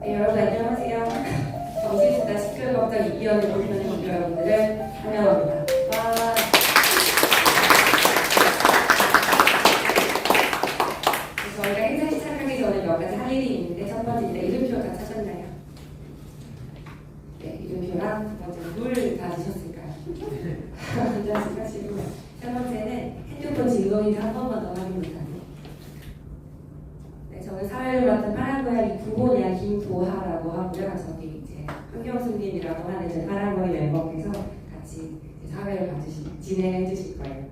네, 여러분 안녕하세요. 정신수다 시끌벅적 이기현을 보시는 분들 여러분들을 환영합니다. 와. 저희가 행사 시작하기 전에 몇 가지 할 일이 있는데 첫 번째 이름표 다 찾았나요? 네, 이름표랑 두 번째 물 다 드셨을까요? 한잔씩 하시고 세 번째는 핸드폰 진동인지 한 번만 더 확인 못하네. 저는 사회를 맡은 파란고양이 구본이야 김도하라고 하고요. 저기 이제 한경수님이라고 하는 이제 파란고양이 멤버께서 같이 사회를 진행해 주실 거예요.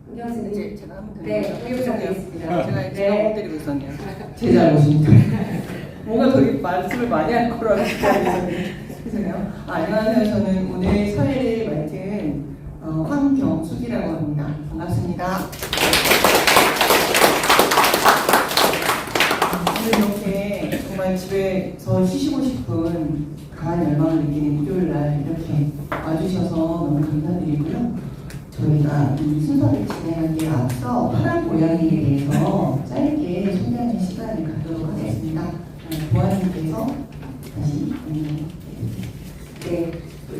한경수님 이제 제가 하면 되는 네, 거죠? 소개 부탁드리겠습니다. 제가 못 때리고 있었네요. 제 잘못입니다. 뭔가 되게 말씀을 많이 할 거라고 생각했는데 죄송해요. 안녕하세요. 저는 오늘 사회를 맡은 황경숙이라고 합니다. 반갑습니다. 이렇게 정말 집에서 쉬시고 싶은 강한 열망을 느끼는 일요일날 이렇게 와주셔서 너무 감사드리고요. 저희가 이 순서를 진행하기에 앞서 파란 고양이에 대해서 짧게 소개하는 시간을 갖도록 하겠습니다. 보아님께서 다시 네,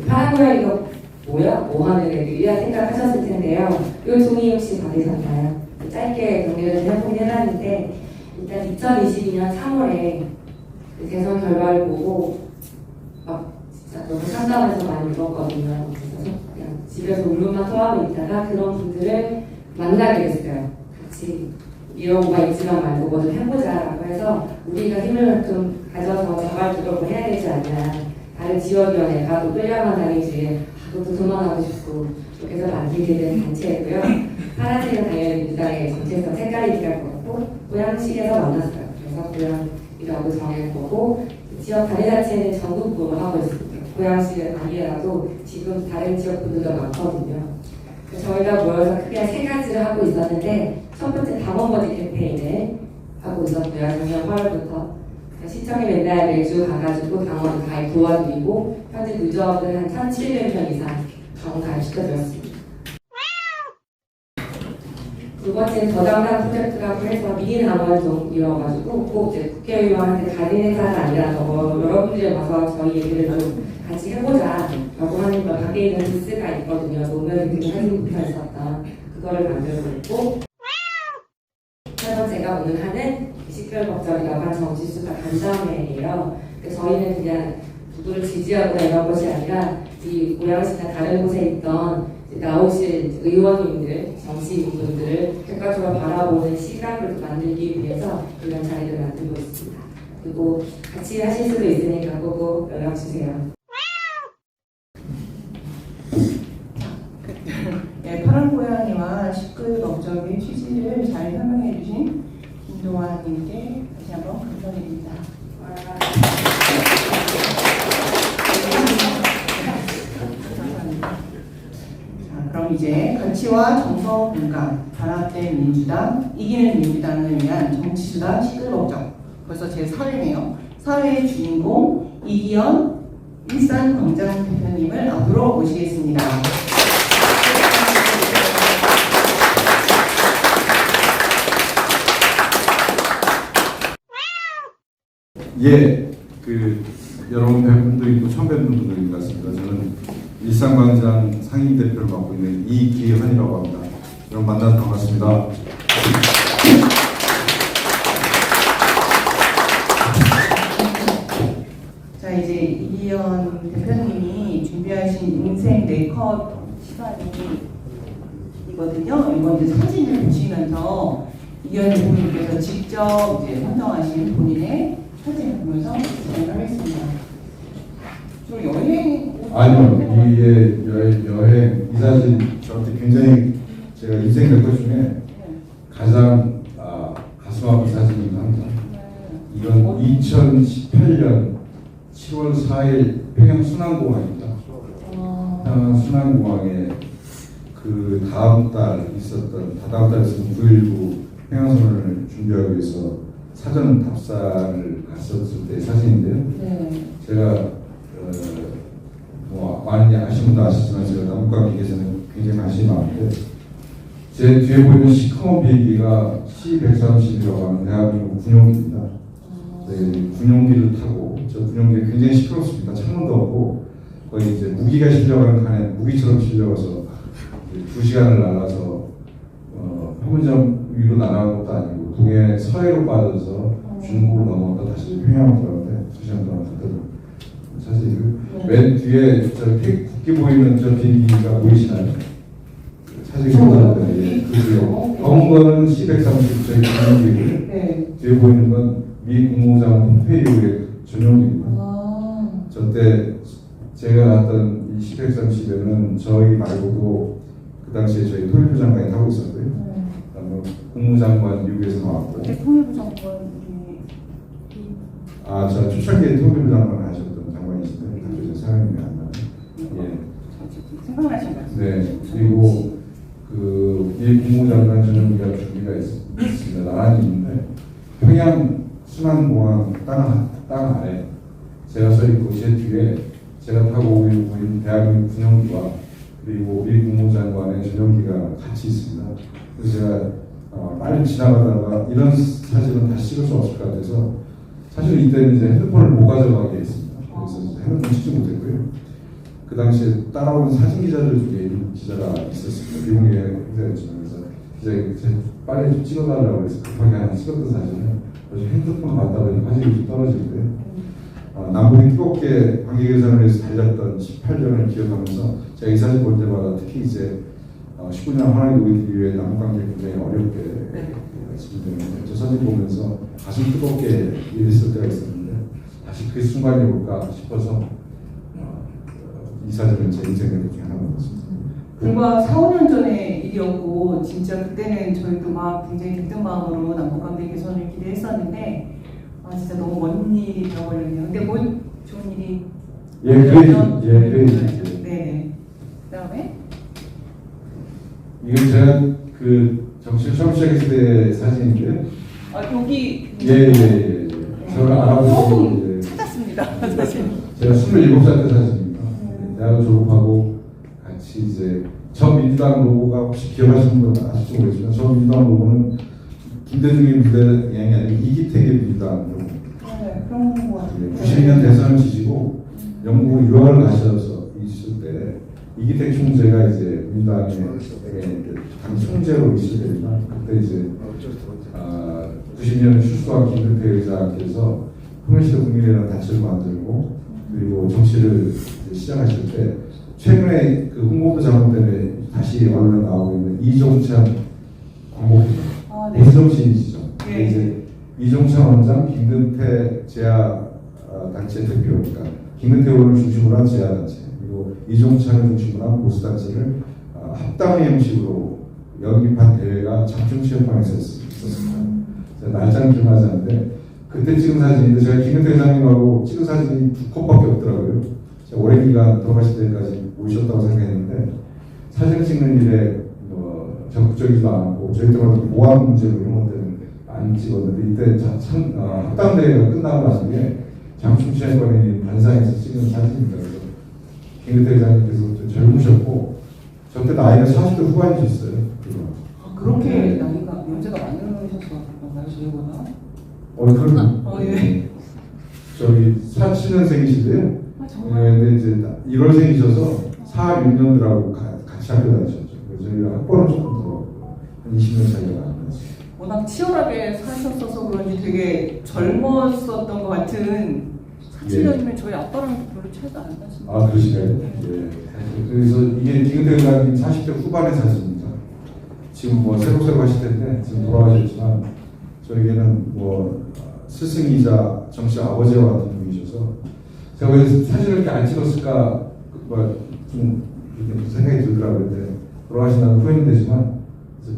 파란 고양이가 뭐야? 뭐 하는 애들이야? 생각하셨을 텐데요. 이 종이 혹시 받으셨나요? 짧게 정리를 해보긴 해봤는데 일단 2022년 3월에 그 대선 결과를 보고 막 진짜 너무 상담해서 많이 울었거든요. 그래서 그냥 집에서 울음만 토하고 있다가 그런 분들을 만나게 됐어요. 같이 이런 거가 있지만 말고 뭐 좀 해보자라고 해서 우리가 힘을 좀 가져서 자발적으로 해야 되지 않나. 다른 지역위원회가 또 끌려만 다니지 그것도 도망하고 싶고 이렇게 해서 만들게 된 단체고요. 파란색은 당연히 민주당의 정체성 색깔이니까 그렇고 고양시에서 만났어요. 그래서 고양이라고 정해보고 지역 단위자체는 전국구로 하고 있습니다. 고양시는 아니라도 지금 다른 지역구들도 많거든요. 그래서 저희가 모여서 크게 세 가지를 하고 있었는데 첫 번째 담원버지 캠페인을 하고 있었고요. 작년 8월부터 시청에 맨날 매주 가가지고 당원을 가입 도와드리고 현재 누적을 한 1,700명 이상 당원 가입시켜드렸습니다. 두 번째는 저당당 프로젝트라고 해서 미니 당원을 좀 이뤄가지고 꼭 이제 국회의원한테 가는 행사가 아니라 여러분들이 와서 저희 얘기를 좀 같이 해보자라고 하는 걸 밖에 있는 부스가 있거든요. 노무현 사진 붙어 있었던 그거를 만들고 있고 세 번째가 오늘 하는 시끌벅적이라고 한 정치수사 간담회예요. 저희는 그냥 누구를 지지하거나 이런 것이 아니라 이 고양시나 다른 곳에 있던 나오실 의원님들, 정치인분들을 객관적으로 바라보는 시각을 만들기 위해서 이런 자리를 만들고 있습니다. 그리고 같이 하실 수도 있으니까 꼭 연락 주세요. 네, 파란 고양이와 시끌벅적의 취지를 잘 설명해 주신 김동환님께 다시 한번 감사드립니다. 그럼 이제 가치와 정서 공감, 단합된 민주당, 이기는 민주당을 위한 정치수다 시끌벅적. 벌써 제 4회네요. 4회의 주인공 이기현 일산광장 대표님을 앞으로 모시겠습니다. 예, 여러분 뵌 분도 있고 처음 뵌 분도 있는 것 같습니다. 저는 일산광장 상임대표를 맡고 있는 이기현이라고 합니다. 여러분 만나서 반갑습니다. 자, 이제 이기현 대표님이 준비하신 인생 네컷 시간이거든요. 이번 이제 사진을 보시면서 이기현 대표님께서 직접 이제 선정하신 본인의 사진을 보면서 진행하겠습니다. 좀 여행 아니요, 이게 여행 이 사진 저한테 굉장히 제가 인생 몇 것 중에 가장 가슴 아픈 사진이긴 합니다. 이건 2018년 7월 4일 평양 순환공항입니다. 평양 순환공항에 그 다다음 달 있었던 9.19 평양선언을 준비하기 위해서 사전 답사를 갔었을 때 사진인데요. 네. 제가 뭐 많이 아시는 분도 아시지만 제가 남북 기계에서는 굉장히 관심이 많은데 제 뒤에 보이는 시커먼 비행기가 C-130이라고 하는 대한민국 군용기입니다. 네, 군용기를 타고 저 군용기 굉장히 시끄럽습니다. 창문도 없고 거의 이제 무기가 실려가는 칸에 무기처럼 실려가서 2시간을 날아서 판문점 위로 날아간 것도 아니고 동해 서해로 빠져서 중국으로 넘어갔다 다시 평양으로 들어갔는데 2시간 동안 갔거든요. 사실 맨 뒤에 저 국기 보이는 저 비행기가 보이시나요? 사진 보다는데 그죠. 검은 거는 C-130 저희 군용기고요. 네. 뒤에 보이는 건 미 국무장 폼페이오의 전용기입니다. 저때 제가 갔던 이 C-130에는 저희 말고도 그 당시에 저희 통일부 장관이 타고 있었고요. 그다음에 국무장관 미국에서 나왔고. 그때 통일부 장관이 저 초창기에 통일부 장관을 하셨던 장관이신데 갑자기 사람이 안 나요. 생각나신 것 같습니다. 네. 그리고 이 국무장관 전용기가 두 개가 있습니다. 나란히 있는데 평양 순환공항 땅 아래 제가 서 있고 제 뒤에 제가 타고 오고 있는 대한민국 군용기와 그리고 미 국무장관의 전용기가 같이 있습니다. 그래서 제가 빨리 지나가다가 이런 사진은 다시 찍을 수 없을 것 같아서 사실 이때는 이제 핸드폰을 못 가져가게 했습니다. 그래서 핸드폰 찍지 못했고요. 그 당시에 따라오는 사진 기자들 중에 이런 기자가 있었습니다. 미국의 행사였지만 그래서 기자에게 빨리 좀 찍어달라고 해서 급하게 하나 찍었던 사진을 핸드폰 받다 보니 화질이 좀 떨어지고요. 남북이 뜨겁게 관계개선을 위해서 달렸던 18년을 기억하면서 제가 이 사진 볼 때마다 특히 이제 19년 하나의 우리들 위해 남북관계 굉장히 어렵게 진행되는데 저 사진 보면서 가슴 뜨겁게 일했을 때가 있었는데 다시 그 순간이 올까 싶어서 이 사진은 제 인생의 중에 하나인 것 같습니다. 불과 4, 5년 전의 일이었고 진짜 그때는 저희도 막 굉장히 들뜬 마음으로 남북관계 개선을 기대했었는데 진짜 너무 먼 일이 되어버렸네요. 근데 뭐 좋은 일이 그래야지. 네. 그다음에 이건 제가 그 정치를 처음 시작했을 때 사진인데요. 여기 저를 알아보고 찾았습니다. 사실. 제가 27살 때 사진입니다. 대학을 졸업하고 같이 이제 저 민주당 로고가 혹시 기억하시는 분 아실지 모르겠지만 저 민주당 로고는 김대중의 민주당이 아니라 이기택의 민주당 로고. 네, 그런 거 같아요. 90년 대선을 지지고 영국 유학을 가셔서 있을 때 이기택 총재가 이제 민주당의 당 총재로 있을 때지만 그때 이제 90년에 출소한 김근태 의장께서 통일시대 국민이라는 단체를 만들고 그리고 정치를 시작하실 때 최근에 그 홍보부 장관 때문에 다시 언론에 나오고 있는 이종찬 광복회장 본정신이시죠. 네. 이제 이종찬 원장, 김근태 제야 단체 대표, 그러니까 김근태 의원을 중심으로 한 제야 단체, 그리고 이종찬을 중심으로 한 보수 단체를 합당의 형식으로 연립한 대회가 장충체육관에서 있었습니다. 제가 날짜는 기억나지 않는데 그때 찍은 사진인데 제가 김근태 회장님하고 찍은 사진이 2컷밖에 없더라고요. 제가 오랜 기간 돌아가실 때까지 오셨다고 생각했는데 사진 찍는 일에 적극적이지도 않았고 저희 때마다 보안 문제로 이런 것 때문에 안 찍었는데 이때 합당대회가 끝나고 나중에 장충체육관에 반상에서 찍은 사진입니다. 그래서 김근태 회장님께서 좀 젊으셨고 저때 나이가 40대 후반이셨어요. 그렇게 나이가 연세가 많으셔서 그런가요, 저희보다? 그럼 예. 저기 47년생이신데요. 정말? 근데 이제 1월생이셔서 46년들하고 같이 학교 다니셨죠. 그래서 저희가 학번은 조금 더 한 20년 차이가 나는 거죠. 워낙 치열하게 사셨어서 그런지 되게 젊었었던 것 같은 47년이면 저희 아빠랑 별로 차이가 안 나십니다. 그러시나요? 예. 그래서 이게 김근태 의장님 40대 후반의 사진입니다. 지금 뭐 새록새록 하실 텐데 지금 돌아가셨지만 저에게는 스승이자 정치 아버지와 같은 분이셔서 제가 왜 사진을 이렇게 안 찍었을까 좀 이렇게 생각이 들더라고요. 근데 돌아가신 다음 후회는 되지만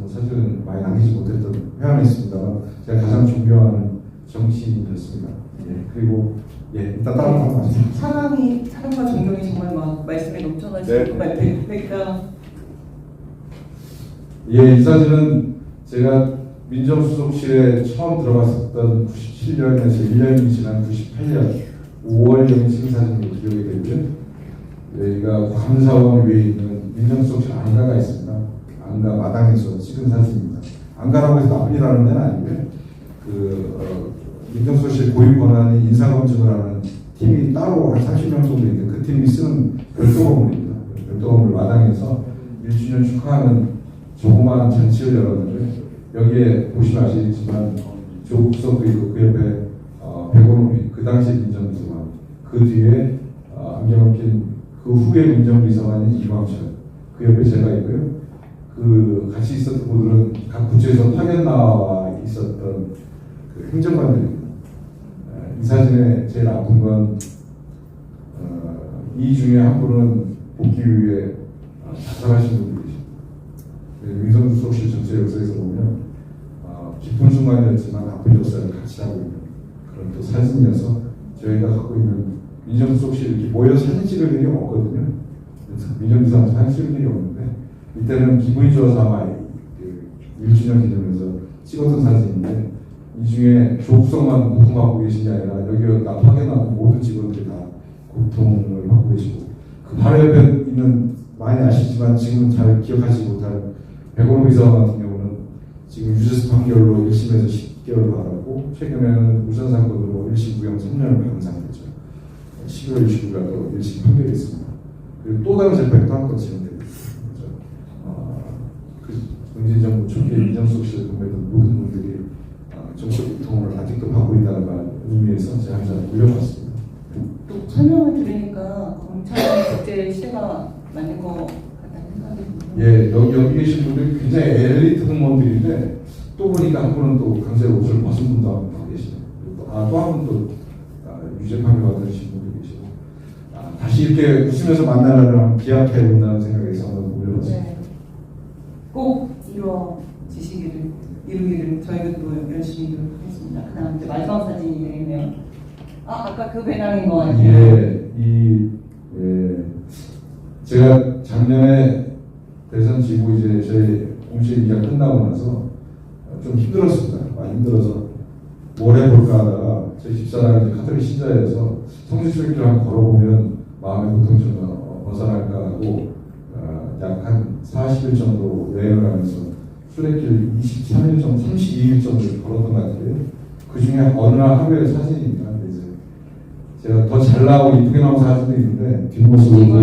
사실은 많이 남기지 못했던 회한이 있습니다만 제가 가장 존경하는 정치인이었습니다. 그리고 일단 다른 거 하세요. 사랑과 존경이 정말 막 말씀에 넘쳐나시는 것 같아요. 그러니까 이 사진은 제가 민정수석실에 처음 들어갔었던 97년에서 1년이 지난 98년 5월경 신사진으로 기억이 되고요. 여기가 감사원 위에 있는 민정수석실 안가가 있습니다. 안가 마당에서 찍은 사진입니다. 안가라고 해서 나쁜 일 하는 데는 아니고요. 민정수석실 고유 권한이 인사검증을 하는 팀이 따로 한 30명 정도 있는데 그 팀이 쓰는 별도 건물입니다. 별도 건물 마당에서 1주년 축하하는 조그마한 잔치를 열었는데 여기에 보시면 아시겠지만 조국석도 있고 그 옆에 백원호비 그 당시 민정비서관 그 뒤에 안경을 낀 그 후에 민정비서관인 이광철 그 옆에 제가 있고요. 그 같이 있었던 분들은 각 부처에서 파견 나와 있었던 그 행정관들입니다. 이 사진에 제일 아픈 건 이 중에 한 분은 복귀 후에 자살하신 분이 계십니다. 민정수석실 전체 역사에서 보면 기쁜 순간이었지만 아픈 역사를 같이 하고 있는 그런 또 사진이어서 저희가 갖고 있는 민정수석실 이렇게 모여 사진 찍을 일이 없거든요. 민정비서관 사진 찍을 일이 없는데 이때는 기분이 좋아서 아마 1주년 기념해서 찍었던 사진인데 이 중에 조국석만 고통받고 계신 게 아니라 여기 다 파견한 모든 직원들이 다 고통을 받고 계시고 그 바로 옆에 있는 많이 아시지만 지금은 잘 기억하지 못할 백원호 비서관 같은 경우는 지금 유죄수 판결로 1심에서 10개월을 받았고 최근에는 우선 사건으로 1심 구형 3년을 받은 상태죠. 11월 29일에 또 1심 판결이 있습니다. 그리고 또 다른 재판이 또 한 건 진행되고 있습니다. 그 문재인 정부 초기에 민정수석실에 근무했던 모든 분들이 정치적 고통을 아직도 받고 있다는 의미에서 제가 항상 올려봤습니다. 또 설명을 들으니까 검찰의 국제 시대가 맞는 것 같다는 생각이 듭니다. 예, 여기 계신 분들이 굉장히 엘리트 공무원들인데 또 보니까 한 분은 또 강제 옷을 벗은 분도 한 분 계시네요. 또 한 분 또 유죄 판결 받으신 분도 계시고 다시 이렇게 웃으면서 만나려면 기약해 본다는 생각에서 한번 올려봤습니다. 네. 꼭 이루기를 저희가 또 열심히 노력하겠습니다. 그 다음 이제 마지막 사진이 되겠네요. 아까 그 배낭인 거 아니에요? 제가 작년에 대선 지고 이제 저희 공식 일기가 끝나고 나서 좀 힘들었습니다. 많이 힘들어서 뭘 해볼까 하다가 저희 집사람이 이제 카톨릭 신자여서 성지순례길을 한번 걸어보면 마음의 고통 좀 벗어날까 하고 약 한 40일 정도 여행을 하면서 순례길 23일 정도, 32일 정도 걸었던 것 같아요. 그 중에 어느 날 하루의 사진입니다. 이제 제가 더 잘 나오고 이쁘게 나온 사진도 있는데 뒷모습으로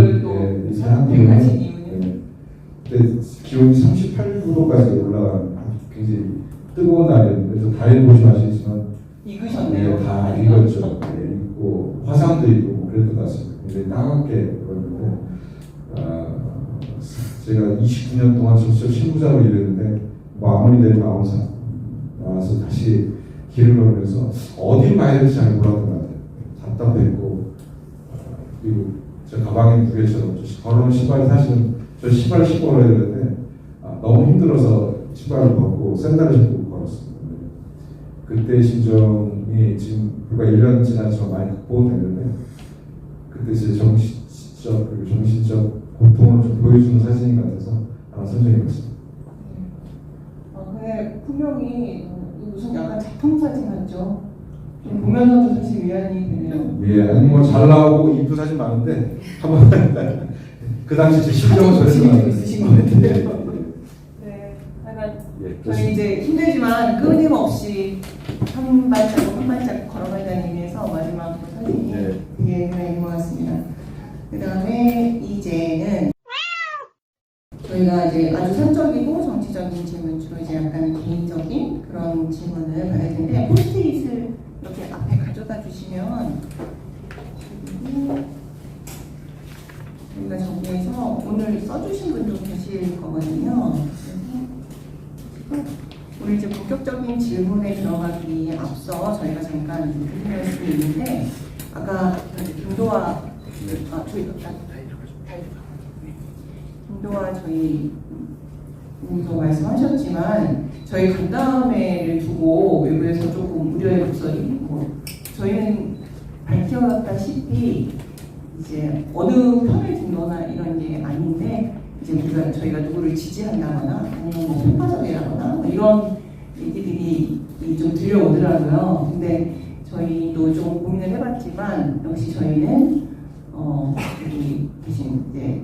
사진 찍으면 그때 기온이 38도까지 올라간 굉장히 뜨거운 날이었는데 저 다리를 보시면 아시겠지만 익으셨네요. 다 익었죠. 익고 화상도 있고 그랬던 것 같습니다. 굉장히 따갑게 그랬는데 제가 29년 동안 정치적 신부자로 일했는데 마무리된 마음상 나와서 다시 길을 걸으면서 어디로 가야 될지 잘 몰랐던 것 같아요. 답답했고 그리고 제 가방에 무게처럼 걸어온 신발 사실은 저 신발 신고 걸어야 되는데 너무 힘들어서 신발을 벗고 샌들을 신고 걸었습니다. 그때 심정이 지금 불과 1년 지났지만 많이 극복됐는데 그때 제 정신적 그리고 정신적 고통을 좀 보여주는 사진인 것 같아서 하나 선정해봤습니다. 근데 분명히 무슨 약간 작품 사진 같죠? 좀 보면서도 사실 위안이 되네요. 예, 아니 뭐 잘 나오고 이쁜 사진 많은데 한번 그 당시 제 심정을 사진 있으신 것 같은데요. 예, 저희 이제 힘들지만 끊임없이 한 발자국 걸어간다는 의미에서 마지막 사진이 되게 그런 것 같습니다. 그 다음에 이제는 저희가 이제 아주 사적이고 정치적인 질문, 주로 이제 약간 개인적인 그런 질문을 받을 텐데 포스트잇을 이렇게 앞에 가져다 주시면 저희가 정부에서 오늘 써주신 분도 계실 거거든요. 우리 이제 본격적인 질문에 들어가기 앞서 저희가 잠깐 드릴 말씀이 있는데 아까 김도화 김도화 저희 님도 말씀하셨지만 저희 간담회를 두고 외부에서 조금 우려의 목소리 저희는 밝혔다시피 이제 어느 편을 든거나 이런 게 아닌데 이제 저희가 누구를 지지한다거나 아니면 뭐 편파적이라거나 뭐 이런 얘기들 있더라고요. 근데 저희도 좀 고민을 해봤지만 역시 저희는 여기 계신 이제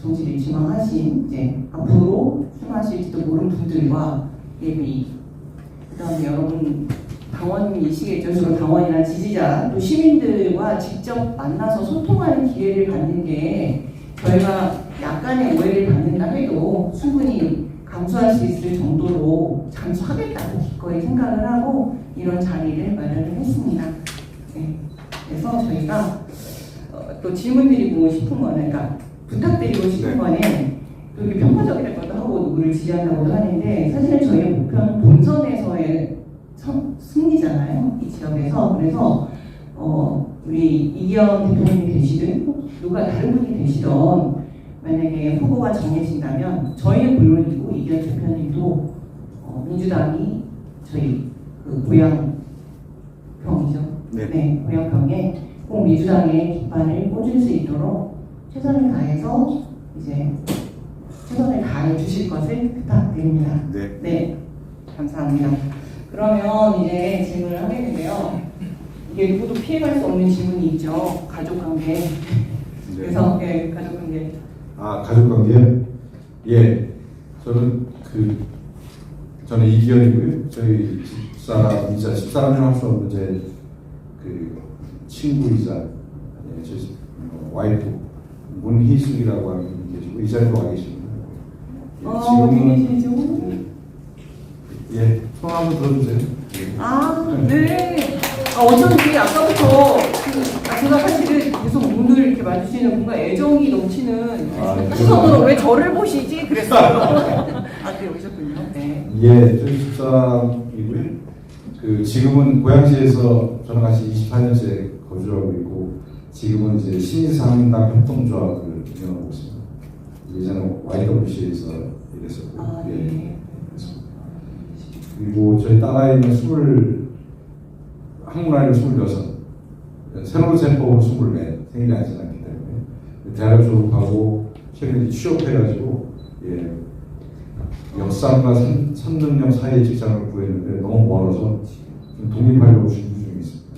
정치를 지망하신 이제 앞으로 출마하실지도 모르는 분들과 예비 그다음에 여러분 당원이시겠죠. 주로 당원이나 지지자 또 시민들과 직접 만나서 소통하는 기회를 갖는 게 저희가 약간의 오해를 받는다 해도 충분히 감수할 수 있을 정도로 감수하겠다고 기꺼이 생각을 하고 이런 자리를 마련을 했습니다. 네. 그래서 저희가 또 질문드리고 싶은 거는, 그러니까 부탁드리고 싶은 거는 또 이렇게 평가적일 것도 하고 누구를 지지한다고도 하는데 사실은 저희의 목표는 본선에서의 승리잖아요. 이 지역에서. 그래서 우리 이기현 대표님이 되시든 누가 다른 분이 되시던 만약에 후보가 정해진다면 저희는 물론이고 이기현 대표님도 민주당이 저희 그 고향평이죠. 네, 고향평에 꼭 민주당의 깃발을 꽂을 수 있도록 최선을 다해서 이제 최선을 다해 주실 것을 부탁드립니다. 네, 감사합니다. 그러면 이제 질문을 하겠는데요. 이게 누구도 피해갈 수 없는 질문이 있죠. 가족관계. 그래서 가족관계. 가족관계. 예, 저는 이기현이고요. 저희 집사람이자 집사람이라고 할 수 없는 제 그 친구이자 제 와이프 문희숙이라고 하는 분이 계시고 이 자리로 와 계십니다. 계시죠? 예, 손 한번 들어주세요. 네. 어쩐지 아까부터 제가 사실은 계속 오늘 이렇게 마주치는 뭔가 애정이 넘치는 시선으로 왜 저를 보시지? 그랬어요. 네, 오셨군요. 네. 예, 저희 집사람이고요. 지금은 고양시에서 저랑 같이 24년째 거주하고 있고 지금은 이제 신의상당 협동조합을 운영하고 있습니다. 예전에 YWC에서 일했었고. 네. 그리고 저희 딸아이는 한국 나이로 26, 새로운 셈법으로 24, 생일이 아직 않기 때문에 대학을 졸업하고 최근에 취업해가지고 역삼과 선릉역 사이에 직장을 구했는데 너무 멀어서 좀 독립하려고 준비 중에 있습니다.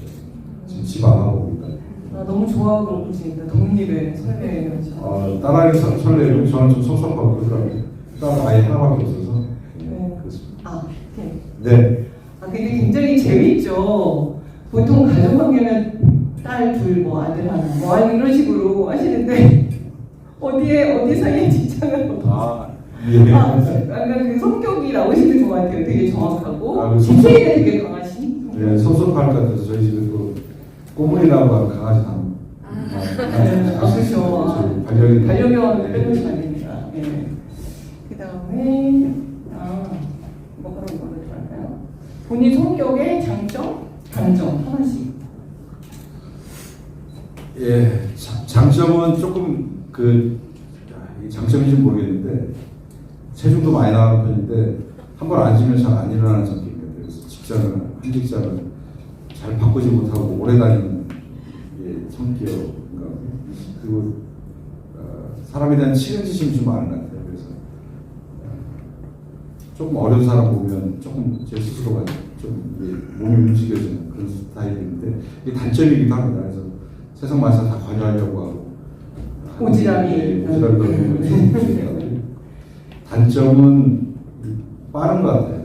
지금 집 안 하고 있다. 너무 좋아하고 계십니다. 독립에 설레요. 딸아이는 설레고 저는 좀 섭섭하고 그러더라고요. 딸아이 하나밖에 없어서. 그렇습니다. 네. 근데 굉장히 재미있죠. 보통 가족관계면 딸 둘, 뭐 아들 하나, 뭐 이런 식으로 하시는데 어디 사이에 직장을 그 성격이 나오시는 것 같아요. 되게 정확하고 집세에 되게 강하신. 네, 섭섭할 것 같아서 저희 집에 또 꼬물이라고 하는 강아지 그렇죠. 반려견을 빼놓으시면 안 됩니다. 네. 그 다음에 뭐로 들어갈까요? 본인 성격의 장점, 단점 하나씩. 예, 장점은 조금 장점인지 모르겠는데 체중도 많이 나가는 편인데 한 번 앉으면 잘 안 일어나는 성격입니다. 그래서 한 직장을 잘 바꾸지 못하고 오래 다니는 성격인가. 그리고 사람에 대한 책임지심이 좀 많은 것 같아요. 그래서 조금 어려운 사람 보면 조금 제 스스로가 좀 몸이 움직여지는 그런 스타일인데 이게 단점이기도 합니다. 그래서 세상 만사 다 관여하려고 하고 오지랖이 단점은 빠른 것 같아요.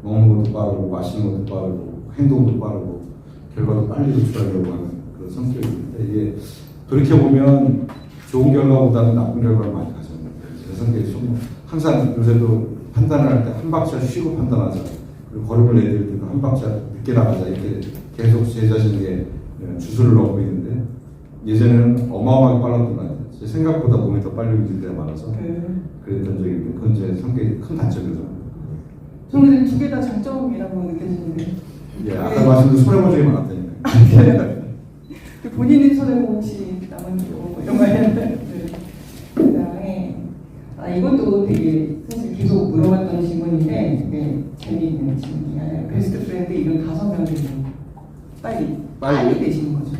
먹는 것도 빠르고 마시는 것도 빠르고 행동도 빠르고 결과도 빨리 도출하려고 하는 그런 성격인데 이게 돌이켜보면 좋은 결과보다는 나쁜 결과를 많이 가져옵니다. 제 성격이 좀 항상 요새도 판단을 할 때 한 박자 쉬고 판단하자. 그리고 걸음을 내릴 때도 한 박자 늦게 나가자. 이렇게 계속 제 자신에게 주술을 넣고 있는데 예전에는 어마어마하게 빨랐던 것 같아요. 제 생각보다 몸이 더 빨리 움직일 때가 많아서 그랬던 적이 있는데 그건 제 성격이 큰 단점이죠. 저는 두 개 다 장점이라고 느껴지는데. 예, 아까 말씀드린 손해본 적이 많았다니까요. 본인이 손해보고 혹시 남은 거 이런 거 했는데. 그다음에 이것도 되게 사실 계속 물어봤던 질문인데 되게 재미있는 질문이에요. 베스트 프렌드 이런 5명이 빨리 되시는 거죠.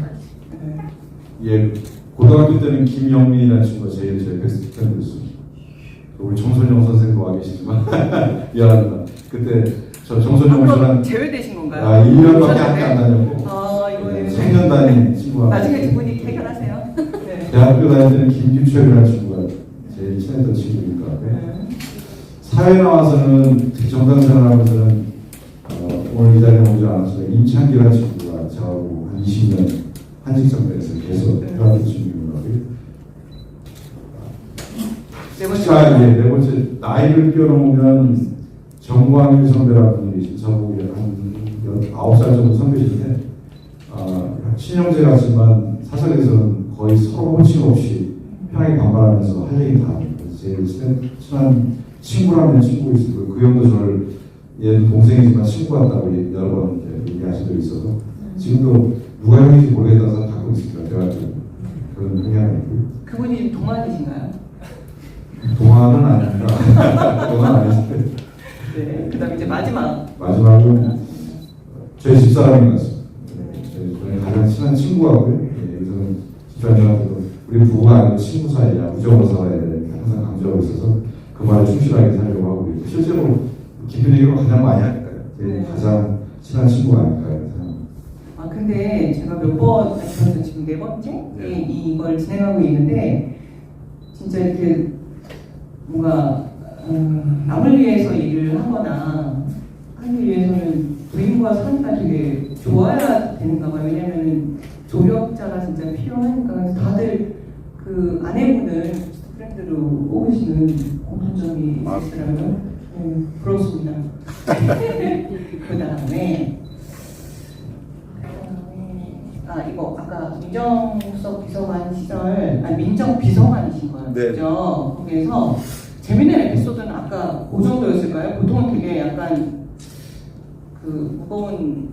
예, 고등학교 때는 김영민이라는 친구가 제일 제 베스트 프렌드였습니다. 우리 정선영 선생도 와 계시지만 미안합니다. 그때 저 정선영 씨랑 제외되신 건가요? 1년밖에 학교 안 다녔고 이거는 3년 다닌 친구가 나중에 두 분이 해결하세요. 네. 대학교 다닐 때는 김규철이라는 친구가 제일 친했던 친구니까 사회 나와서는 정당 생활하면서는 오늘 이 자리에 오지 않았어요. 임창기라는 친구가 저하고 한 20년 한식 선배에서 계속 해왔던 친구입니다. 네 번째 나이를 뛰어넘으면 정광일 선배라는 분이 계신 저보고 한 9살 정도 선배신데 친형제 같지만 사석에서는 거의 서로 호칭 없이 편하게 반말하면서 할 얘기 다 합니다. 제일 친한 친구라면 친구 있고 그 형도 저를 얘는 동생이지만 친구 같다고 여러 번 얘기하신 적이 있어서 지금도 누가 형인지 모르겠다는 사람 갖고 있습니다. 대화적으로 그런 성향이 있고요. 그분이 동안이신가요? 동안은 아닙니다. 동안 아니신데 네. 그다음 이제 마지막은 저희 집사람인 것 같습니다. 저희 가장 친한 친구하고요. 여기서는 집사람한테도 우리 부부가 아니고 친구 사이야, 우정으로 살아야 돼. 항상 강조하고 있어서 그 말에 충실하게 살려고 하고 있고 실제로 깊은 얘기로 가장 많이 하니까요. 가장 친한 친구가 아닐까요? 근데 제가 몇 번, 지금 네 번째 이걸 진행하고 있는데 진짜 이렇게 뭔가 남을 위해서 일을 하거나 하기 위해서는 부인과 사니까 되게 좋아야 되는가 봐요. 왜냐면은 조력자가 진짜 필요하니까. 그래서 다들 그 아내분을 프렌드로 뽑으시는 공통점이 있으시더라고요. 부럽습니다. 그 다음에 이거 아까 민정수석 비서관 시절 민정비서관이신 거였죠. 네. 거기에서 재밌는 에피소드는 아까 그 정도였을까요? 보통은 되게 약간 그 무거운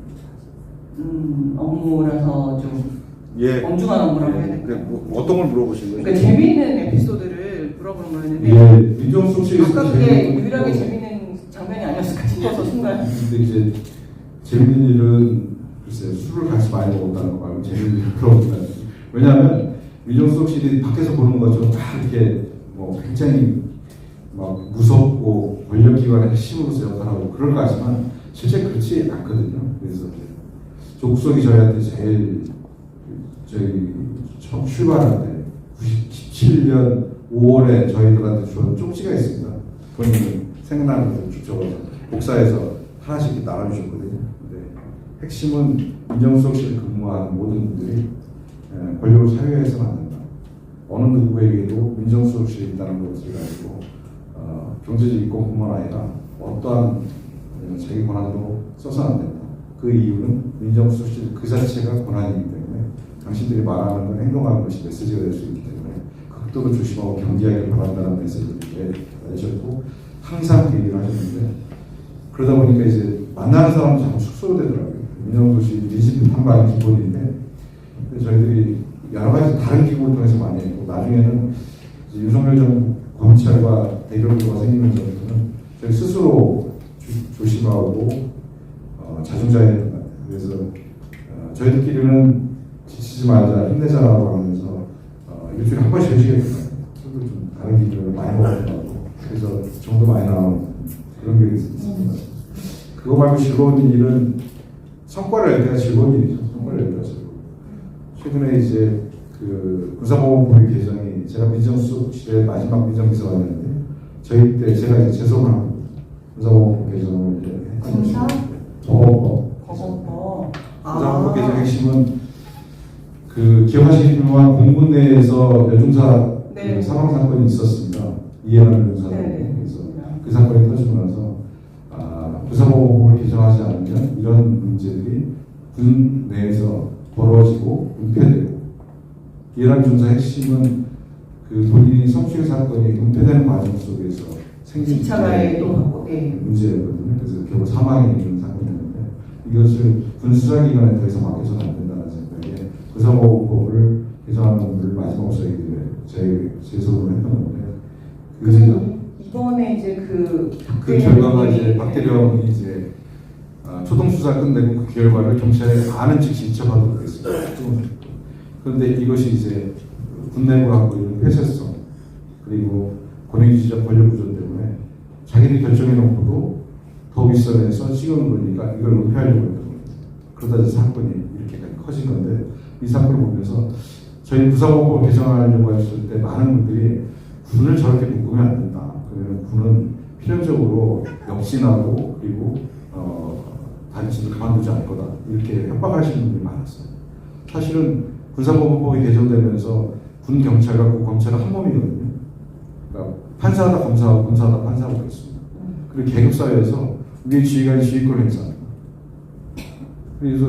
업무라서 좀 엄중한 업무라고 해야 될까요? 어떤 걸 물어보신 거예요? 그러니까 재밌는 에피소드를 물어보는 거였는데 민정수석 씨 아까 그게 유일하게 재밌는 장면이 아니었을까 싶어서 순간. 근데 이제 재밌는 일은 글쎄요, 술을 같이 많이 먹었다는 거 말고 재밌는 일은 그런 거 왜냐하면 민정수석 씨들이 밖에서 보는 것처럼 다 이렇게 뭐 굉장히 막 무섭고 권력기관의 핵심으로서 역할하고 그럴 것 같지만 실제 그렇지 않거든요. 그래서 조국석이 저희한테 제일 저희 처음 출발할 때 97년 5월에 저희들한테 준 쪽지가 있습니다. 본인은 생각나는 것을 적어서 복사해서 하나씩 이렇게 나눠주셨거든요. 근데 핵심은 민정수석 실에 근무하는 모든 분들이 권력을 사유해서는 안 된다. 어느 누구에게도 민정수석실에 있다는 것을 가지고 경제적 이권뿐만 아니라 어떠한 자기 권한도 써서는 안 된다. 그 이유는 민정수석실 그 자체가 권한이기 때문에 당신들이 말하는 건 행동하는 것이 메시지가 될 수 있기 때문에 극도로 조심하고 경계하길 바란다는 메시지를 내셨고 항상 그 얘기를 하셨는데 그러다 보니까 이제 만나는 사람도 자꾸 축소되더라고요. 민정수석실 민심 탐방이 기본인데 저희들이 여러 가지 다른 기구를 통해서 많이 했고 나중에는 윤석열 전 검찰과 대결구가 생기면서부터는 저희 스스로 조심하고 자중자애해야 된다. 그래서 저희들끼리는 지치지 말자, 힘내자라고 하면서 일주일에 한 번씩 회식했거든요. 술도 좀 다른 기구를 많이 먹었다고 그래서 정도 많이 나오는 그런 게 있습니다. 그거 말고 즐거운 일은 성과를 낼 때가 즐거운 일이죠. 성과를 낼 때가 즐거운. 최근에 이제 그 군사보건법의 개정이 제가 민정수석실의 마지막 민정비서관이었는데 저희 때 제가 이제 재소을 하고 군사보건법 개정을 이제 했던 보건법. 군사보건법 개정 핵심은 그 기억하시겠지만 공군 내에서 여중사 그 사망 사건이 있었습니다. 이해하는 여중사라고 그래서 그 사건이 터지고 나서 군사보건법을 개정하지 않으면 이런 문제들이 군 내에서 벌어지고 은폐되고 이해란 중사 핵심은 그 본인이 성추행 사건이 은폐되는 과정 속에서 생긴 문제였거든요. 그래서 결국 사망에 이르는 사건이었는데 이것을 군 수사기관에 더 이상 맡겨서는 안 된다는 생각에 군사보호법을 개정하는 것을 마지막으로 제소를 했던 건데 그래서 이번에 이제 그 결과가 이제 박대령이 이제 초동 수사 끝내고 그 결과를 경찰에 아는 즉시 이첩하도록 했습니다. 그런데 이것이 이제 군내부 갖고 있는 폐쇄성 그리고 권위주의적 권력 구조 때문에 자기들이 결정해 놓고도 더 윗선에서 찍어놓은 거니까 이걸 은폐하려고 했던 겁니다. 그러다 이제 사건이 이렇게 커진 건데 이 사건을 보면서 저희 구사법을 개정하려고 했을 때 많은 분들이 군을 저렇게 묶으면 안 된다. 그러면 군은 필연적으로 역진하고 그리고 단신을 가만두지 않을 거다. 이렇게 협박하시는 분들이 많았어요. 사실은 군사법원법이 개정되면서 군 경찰과 군 검찰은 한 몸이거든요. 그러니까 판사하다 검사하고 검사하다 판사하고 그랬습니다. 그리고 계급사회에서 우리 지휘관이 지휘권 행사합니다. 그래서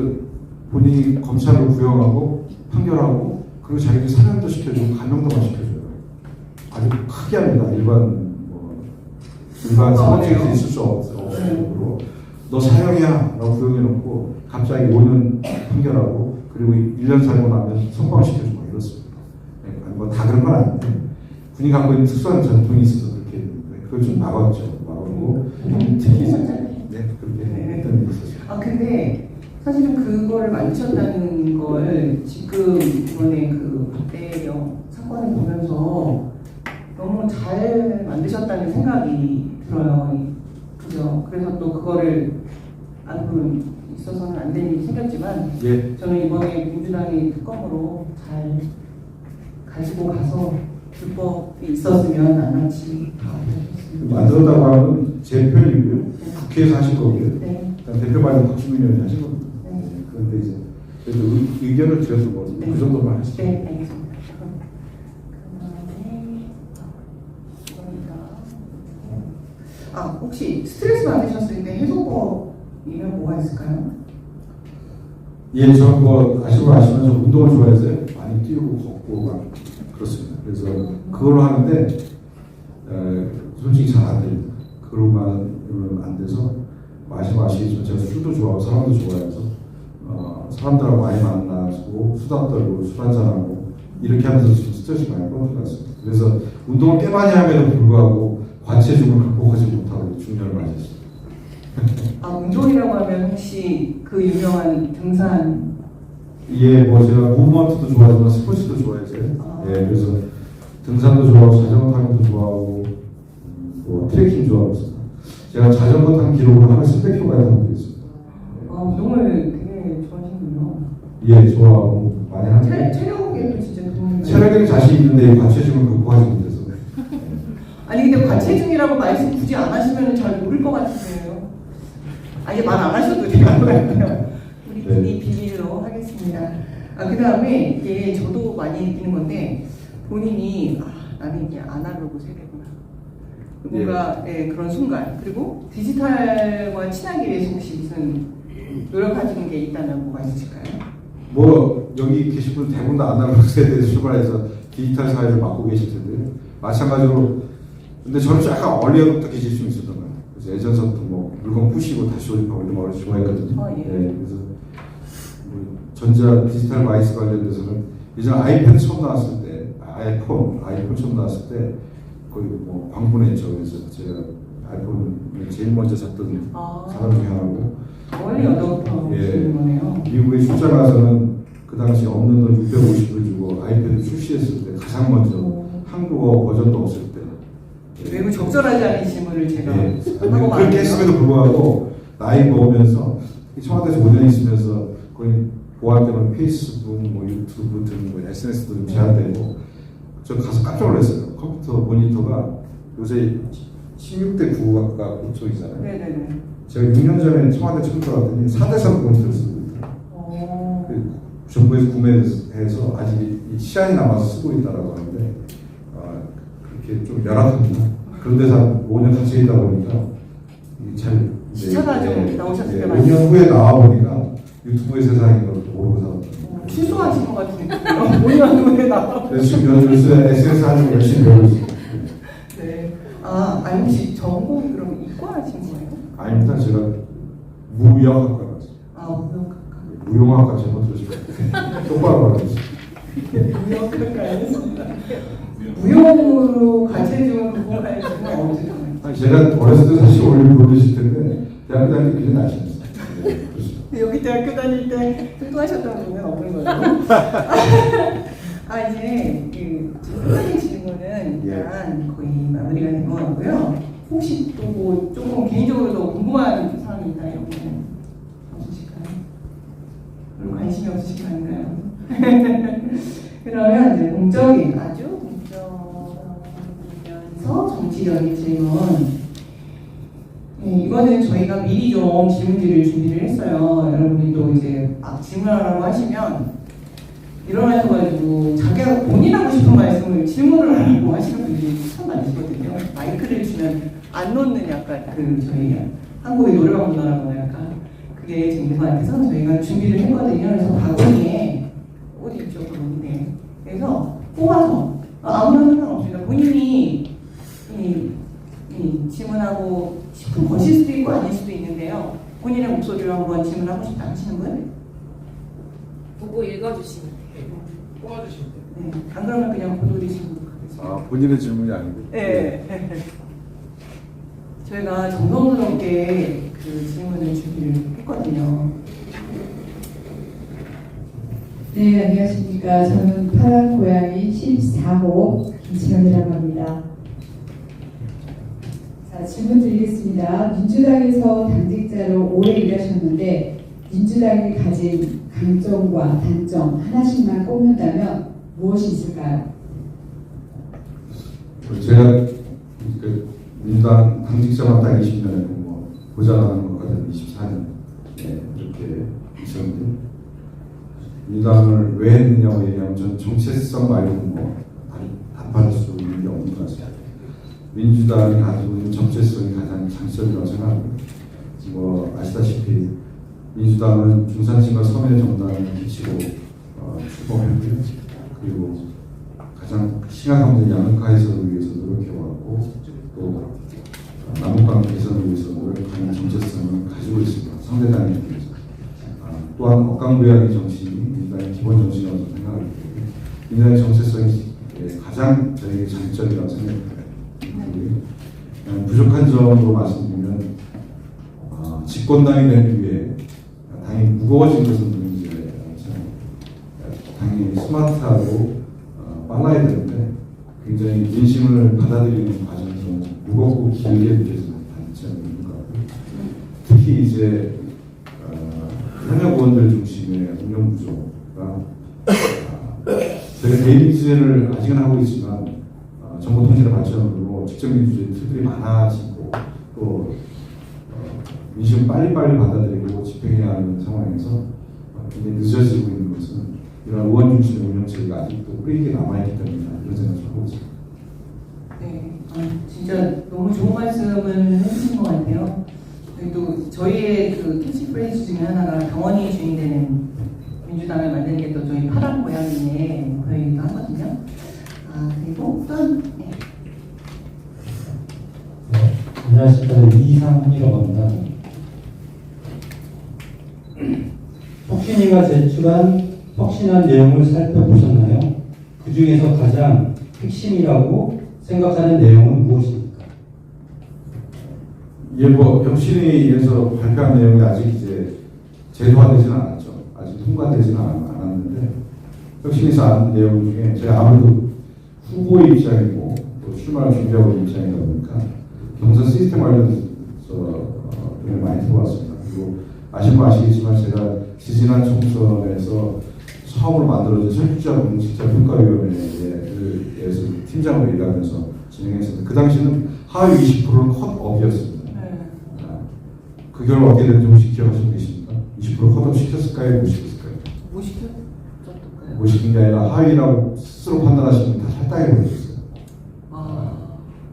본인이 검찰을 구형하고 판결하고 그리고 자기들 사면도 시켜주고 감형도만 시켜줘요. 아주 크게 합니다. 일반 사원에서 있을 수 없을 정도로 너 사형이야 라고 구형해놓고 갑자기 5년 판결하고 그리고 1년 살고 나면 석방시켜주고 이렇습니다. 뭐 다 그런 건 아닌데 군이 갖고 있는 특수한 전통이 있어서 그렇게 했는데 그걸 좀 막았죠. 막았고 특히 그렇게 했던 일이 있었어요. 근데 사실은 그거를 만드셨다는 걸 지금 이번에 그 박대령 사건을 보면서 너무 잘 만드셨다는 생각이 들어요. 그죠? 그래서 또 그거를 앞으로 있어서는 안 될 일이 생겼지만 예. 저는 이번에 민주당이 특검으로 잘 가지고 가서 불법이 있었으면 나같이 만들었다고 하면 제 표현이고요. 국회에서 하실 거고요. 네. 대표 발의 박주민 의원이 하신 겁니다. 네. 그런데 이제 그래도 의견을 드려서 네. 그 정도만 하시죠. 네, 알겠습니다. 혹시 스트레스 받으셨을 때 해소법이면 뭐가 있을까요? 예, 저 아시면 저 운동을 좋아해서 많이 뛰고 걷고 막 그렇습니다. 그래서 그걸로 하는데 솔직히 잘 안 됩니다. 그걸로만 안 돼서 아시겠지만 제가 술도 좋아하고 사람도 좋아해서 사람들하고 많이 만나고 수다 떨고 술 한잔하고 이렇게 하면서 좀 스트레스 많이 풀어준 것 같습니다. 그래서 운동을 꽤 많이 함에도 불구하고 과체중을 극복하지 못하고 중년을 맞았습니다. 운동이라고 하면 혹시 그 유명한 등산? 예, 제가 무브먼트도 좋아하지만 스포츠도 좋아해서요. 예, 그래서 등산도 좋아하고 자전거 타는 것도 좋아하고 트레킹 좋아하고 제가 자전거 탄 기록을 하루에 300km까지 탄 적이 있습니다. 운동을 되게 좋아하시는군요. 예, 좋아하고 많이 하는데 체력에도 진짜 도움이 체력에는 자신 있는데 과체중을 극복하지 못해서. 아니 근데 과체중이라고 말씀 굳이 안 하시면 잘 모를 것 같으세요. 아예 말 안 하셔도 될 것 같아요. 우리 둘이 비밀로 하겠습니다. 그 다음에 이게 저도 많이 느끼는 건데 본인이 나는 이게 아날로그 세대구나. 뭔가 그런 순간 그리고 디지털과 친하기 위해서 혹시 무슨 노력하시는 게 있다면 뭐가 있으실까요? 여기 계신 분 대부분 다 아날로그 세대에서 출발해서 디지털 사회를 맡고 계실 텐데 마찬가지로 근데 저는 좀 약간 얼리어부터 계실 수 있었던 거예요. 그래서 예전서부터 물건 부시고 다시 조립하고 이런 걸 좋아했거든요. 예. 네, 그래서 전자 디지털 마이스 관련돼서는 예전 아이패드 처음 나왔을 때 아이폰 처음 나왔을 때 거의 광분했죠. 그래서 제가 아이폰을 제일 먼저 샀던 사람 중에 하나고 원리 어떻게 보시는 거네요? 미국에 출장 가서는 그 당시 없는 돈 650불 주고 아이패드 출시했을 때 가장 먼저 한국어 버전도 없을 때 매우 적절하지 않은 질문을 제가 하고 그렇게 했음에도 불구하고 나이 먹으면서 청와대에서 5년 있으면서 거의 보안 때문에 페이스북, 유튜브 등 SNS도 좀 제한되고 저 가서 깜짝 놀랐어요. 컴퓨터 모니터가 요새 16대 9가 고쪽이잖아요. 네네네. 제가 6년 전에 청와대 처음 들어갔더니 4대3 모니터를 쓰고 있더라고요. 정부에서 구매해서 아직 시간이 남아서 쓰고 있다라고 하는데 그렇게 좀 열악합니다. 그런 데서 5년 같이 있다 보니까 잘 시차가 좀 나오셨을 때 5년 후에 나와 보니까 유튜브의 세상인 걸 모르고 살았어요. 취소하신 것 같은데 5년 후에 나와. 그래서 지금 요새 SNS 하는 거 열심히 배우고 있어요. 네. 아니 혹시 전공이 그럼 이과하신 거예요? 아닙니다. 제가 무역학과 갔어요. 무용학과 잘못 들으시면 똑바로 말해주세요. 무역학과 알겠습니다. 무용으로 과체중을 극복할 수는 없죠. 제가 어렸을 때 사실 올리브 모르실 텐데 대학교 다닐 때 그냥 아시면서. 여기 대학교 다닐 때 뚱뚱하셨다는 분은 없는 거죠? 이제 두 번째 질문은 일단 거의 마무리가 된 것 같고요. 혹시 또 조금 개인적으로 더 궁금한 사람이 있다 이런 거는 없으실까요? 별로 관심이 없으신 거 아닌가요? 그러면 이제 공적인 아주 공적이면서 정치적인 질문. 네, 이거는 저희가 미리 좀 질문지를 준비를 했어요. 여러분이 또 이제 막 질문하라고 하시면 일어나셔가지고 자기가 본인 하고 싶은 말씀을 질문을 하라고 하시는 분들이 참 많으시거든요. 마이크를 주면 안 놓는 약간 저희 한국의 노래방 문화라고 약간 그게 지금 것 같아서 저희가 준비를 했거든요. 그래서 바구니에 어디 있죠? 바구니에. 그래서 뽑아서 아무런 상관없습니다. 본인이 질문하고 싶은 것일 수도 있고 아닐 수도 있는데요. 본인의 목소리로 한번 질문하고 싶다 하시는 분? 보고 읽어주시면 돼요. 뽑아주시면 돼요. 네. 안 그러면 그냥 고도리시면 하겠습니다. 아, 본인의 질문이 아니고. 네. 저희가 정성스럽게 그 질문을 준비를 했거든요. 네, 안녕하십니까. 저는 파란 고양이 14호 김치현이라고 합니다. 자, 질문 드리겠습니다. 민주당에서 당직자로 오래 일하셨는데 민주당이 가진 강점과 단점 하나씩만 꼽는다면 무엇이 있을까요? 제가 민주당 당직자만 딱 20년에 보좌하는 것 같은 24년 이렇게 있었는데 민주당을 왜 했느냐고 얘기하면 저는 정체성 말고 답할 수 있는 게 없는 것 같습니다. 민주당이 가지고 있는 정체성이 가장 장점이라고 생각합니다. 아시다시피 민주당은 중산층과 서민의 정당을 기치고 출범했고요. 그리고 가장 심한 문제 양극화 해소를 위해서 노력해왔고 또 남북관 개선을 위해서 노력하는 정체성을 가지고 있습니다. 상대당에 비해서. 또한 억강무양의 정신이 민주당의 기본 정신이라고 생각하기 때문에 민주당의 정체성이 가장 저에게 장점이라고 생각합니다. 부족한 점으로 말씀드리면 집권당이 된 뒤에 당이 무거워진 것은 문제라고 생각합니다. 당이 스마트하고 빨라야 되는데 굉장히 민심을 받아들이는 과정에서 무겁고 길게 느껴지는 단점이 있는 것 같고요. 특히 이제 현역 의원들 중심의 운영 구조가 저희가 대의민주제를 아직은 하고 있지만 정보 통제를 발전으로 직접민주주의 틀들이 많아지고 또 민심을 빨리빨리 받아들이고 집행해야 하는 상황에서 굉장히 늦어지고 있는 것은 이런 의원 중심의 운영체계가 아직도 뿌리게 남아있기 때문에 이런 생각을 하고 있습니다. 네, 진짜 너무 좋은 말씀을 해주신 것 같아요. 또 저희의 그 캐치프레이즈 중에 하나가 경원이 주인 되는 민주당을 만드는 게 또 저희 파란 고양이의 목표이기도 하거든요. 그리고 또 네. 안녕하십니까. 이상훈이라고 합니다. 혁신이가 제출한 혁신한 내용을 살펴보셨나요? 그 중에서 가장 핵심이라고 생각하는 내용은 무엇입니까? 혁신위에서 발표한 내용이 아직 이제 제도화되지는 않았죠. 아직 통과되지는 않았는데 혁신위에서 아는 내용 중에 제가 아무래도 후보의 입장이고 또 출마를 준비하고 있는 입장이다 보니까 경선 시스템 관련해서 굉장히 많이 들어왔습니다. 그리고 아시겠지만 제가 지지난 총선에서 처음으로 만들어진 설주자 공직자 평가위원회에서 팀장으로 일하면서 진행했었는데 그 당시는 하위 20%는 컷업이었습니다. 그 결과 어떻게 됐는지 혹시 기억하시고 계십니까? 20% 컷업 시켰을까요? 못 시켰을까요? 뭐 시켰었던가요? 못 시킨 게 아니라 하위라고 스스로 판단하시면 다 탈당해 버리셨어요.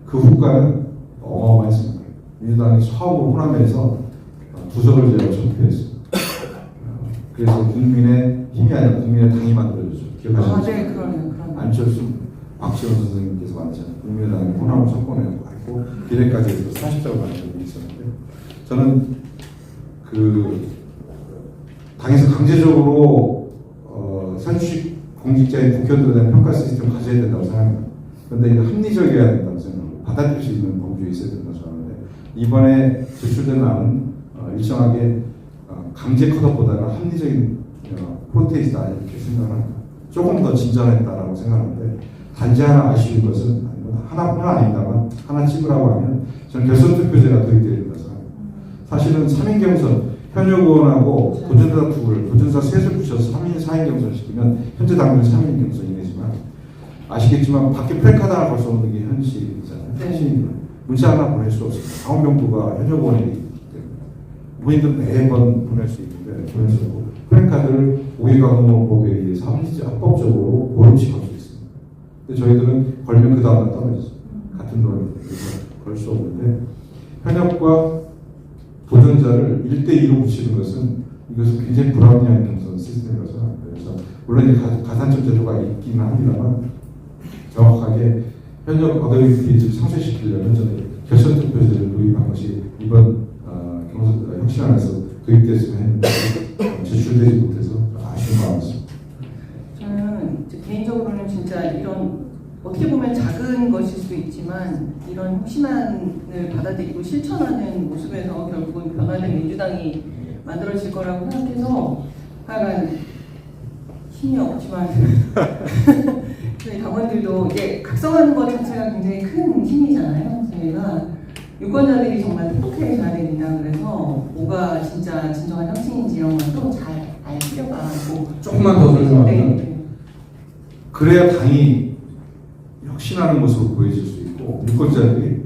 그 후과는 어마어마했습니다. 민주당이 처음으로 호남에서 부석을 제가 전표했습니다. 그래서 국민의 힘이 아니라 국민의 당이 만들어졌죠. 기억하시죠? 네, 그러네요. 안철수, 박지원 선생님께서 만드신 국민의당이 호남을 석권했고 비례까지 해서 40석을 만든 적이 있었는데 저는 그 당에서 강제적으로 선출직 공직자의 국회의원들에 대한 평가 시스템을 가져야 된다고 생각합니다. 그런데 이거 합리적이어야 된다고 생각합니다. 받아들일 수 있는 범주에 있어야 된다고 생각하는데 이번에 제출된 안은 일정하게 강제 컷업보다는 합리적인 프로테이스다 이렇게 생각합니다. 조금 더 진전했다라고 생각하는데 단지 하나 아쉬운 것은 하나뿐 아닙니다만 하나 찍으라고 하면 저는 결선 투표제가 도입되어야 된다고 생각합니다. 사실은 3인 경선 현역 의원하고 도전자 둘, 도전자 셋을 붙여서 3인, 4인 경선 시키면 현재 당면 3인 경선이지만 아시겠지만 밖에 플래카드 하나 걸 수 없는 게 현실이잖아요. 네. 현실입니다. 문자 하나 보낼 수 없습니다. 9명부가 현역 의원이기 때문에 본인들 매번 보낼 수 있는데 보낼 수 없고 플래카드를 5.18법에 의해서 합법적으로 보름씩 걸 수 있습니다. 근데 저희들은 걸면 그 다음날 떨어지죠. 같은 논리로 걸 수 없는데 현역과 도전자를 1대2로 붙이는 것은 이것은 굉장히 불합리한 경선 시스템이라서 그래서 물론 이제 가산점 제도가 있기는 합니다만 정확하게 현역 어드밴티지를 상쇄시키려면 저는 결선 투표제를 도입한 것이 이번 혁신안에서 도입됐으면 했는데 제출되지 못해서 아쉬운 마음이었습니다. 저는 이제 개인적으로는 진짜 이런 어떻게 보면 작은 것일 수도 있지만 이런 혁신안을 받아들이고 실천하는 모습에서 결국은 변화된 민주당이 만들어질 거라고 생각해서 하여간 힘이 없지만 저희 당원들도 이게 각성하는 것 자체가 굉장히 큰 힘이잖아요. 저희가 유권자들이 정말 행복해져야 됩니다. 그래서 뭐가 진짜 진정한 혁신인지 이런 것도 잘 알 필요가 있고 조금만 더 설명하면 네. 그래야 당이 혁신하는 모습을 보여줄 수 있고 유권자들이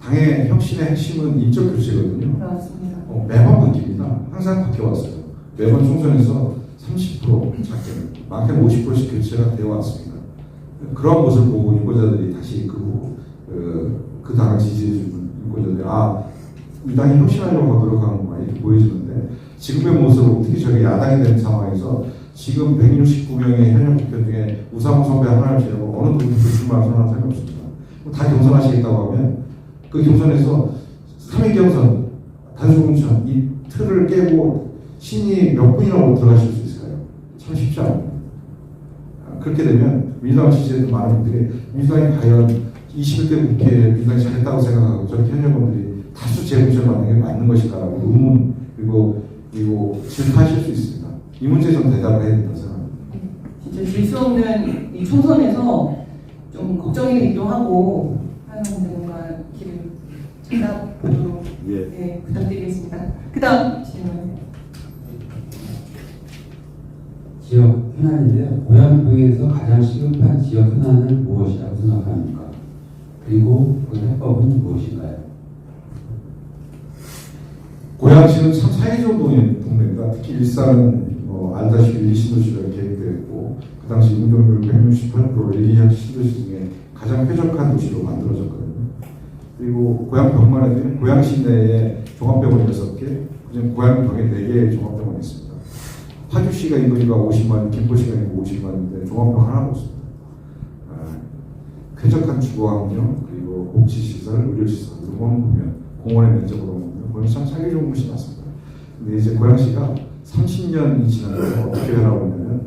당의 혁신의 핵심은 인적 교체거든요. 그렇습니다. 매번 바뀝니다. 항상 바뀌어왔어요. 매번 총선에서 30% 작게 많게는 50%씩 교체가 되어 왔습니다. 그런 모습을 보고 유권자들이 다시 그 당을 지지해주는 유권자들이 이 당이 혁신하려고 노력하는구나 이렇게 보여지는데 지금의 모습을 어떻게 저게 야당이 된 상황에서 지금 169명의 현역 국회 중에 우상호 선배 하나를 제외하고 어느 누구도 출마할 사람은 생각 없습니다. 다 경선하시겠다고 하면 그 경선에서 3인 경선, 단수공천 이 틀을 깨고 신이 몇 분이나 들어가실 수 있을까요? 참 쉽지 않아요. 그렇게 되면 민주당 지지했던 많은 분들이 민주당이 과연 21대 국회에 민주당이 잘했다고 생각하고 저렇게 현역분들이 다수 재무제를 받는 게 맞는 것일까라고 의문 그리고 질타하실 수 있습니다. 이 문제에 좀 대답을 해야 된다고 생각합니다. 진짜 질 수 없는 이 총선에서 좀 걱정이 되기도 하고 하는 분들 뭔가 길을 찾아보도록 네, 부탁드리겠습니다. 그 다음 질문. 지역 현안인데요. 고양시에서 가장 시급한 지역 현안은 무엇이라고 생각합니까? 그리고 그 해법은 무엇인가요? 고양시는 참 사회적 동네입니다. 특히 일산은 알다시피 일리 신도시가 계획되었고 그 당시 운동률 168%를 일리 신도시 중에 가장 쾌적한 도시로 만들어졌거든요. 그리고 고양 병만에는 고양시 내에 종합병원 6개, 그중 고양병에 4개의 종합병원이 있습니다. 파주시가 인구가 50만, 김포시가 인구 50만인데 종합병원 하나도 없습니다. 쾌적한 주거환경, 그리고 복지시설, 의료시설, 이런 보면 공원의 면적으로 보면 그건 참 살기 좋은 곳이 맞습니다. 근데 이제 고양시가 30년이 지나서 어떻게 변하고 있냐면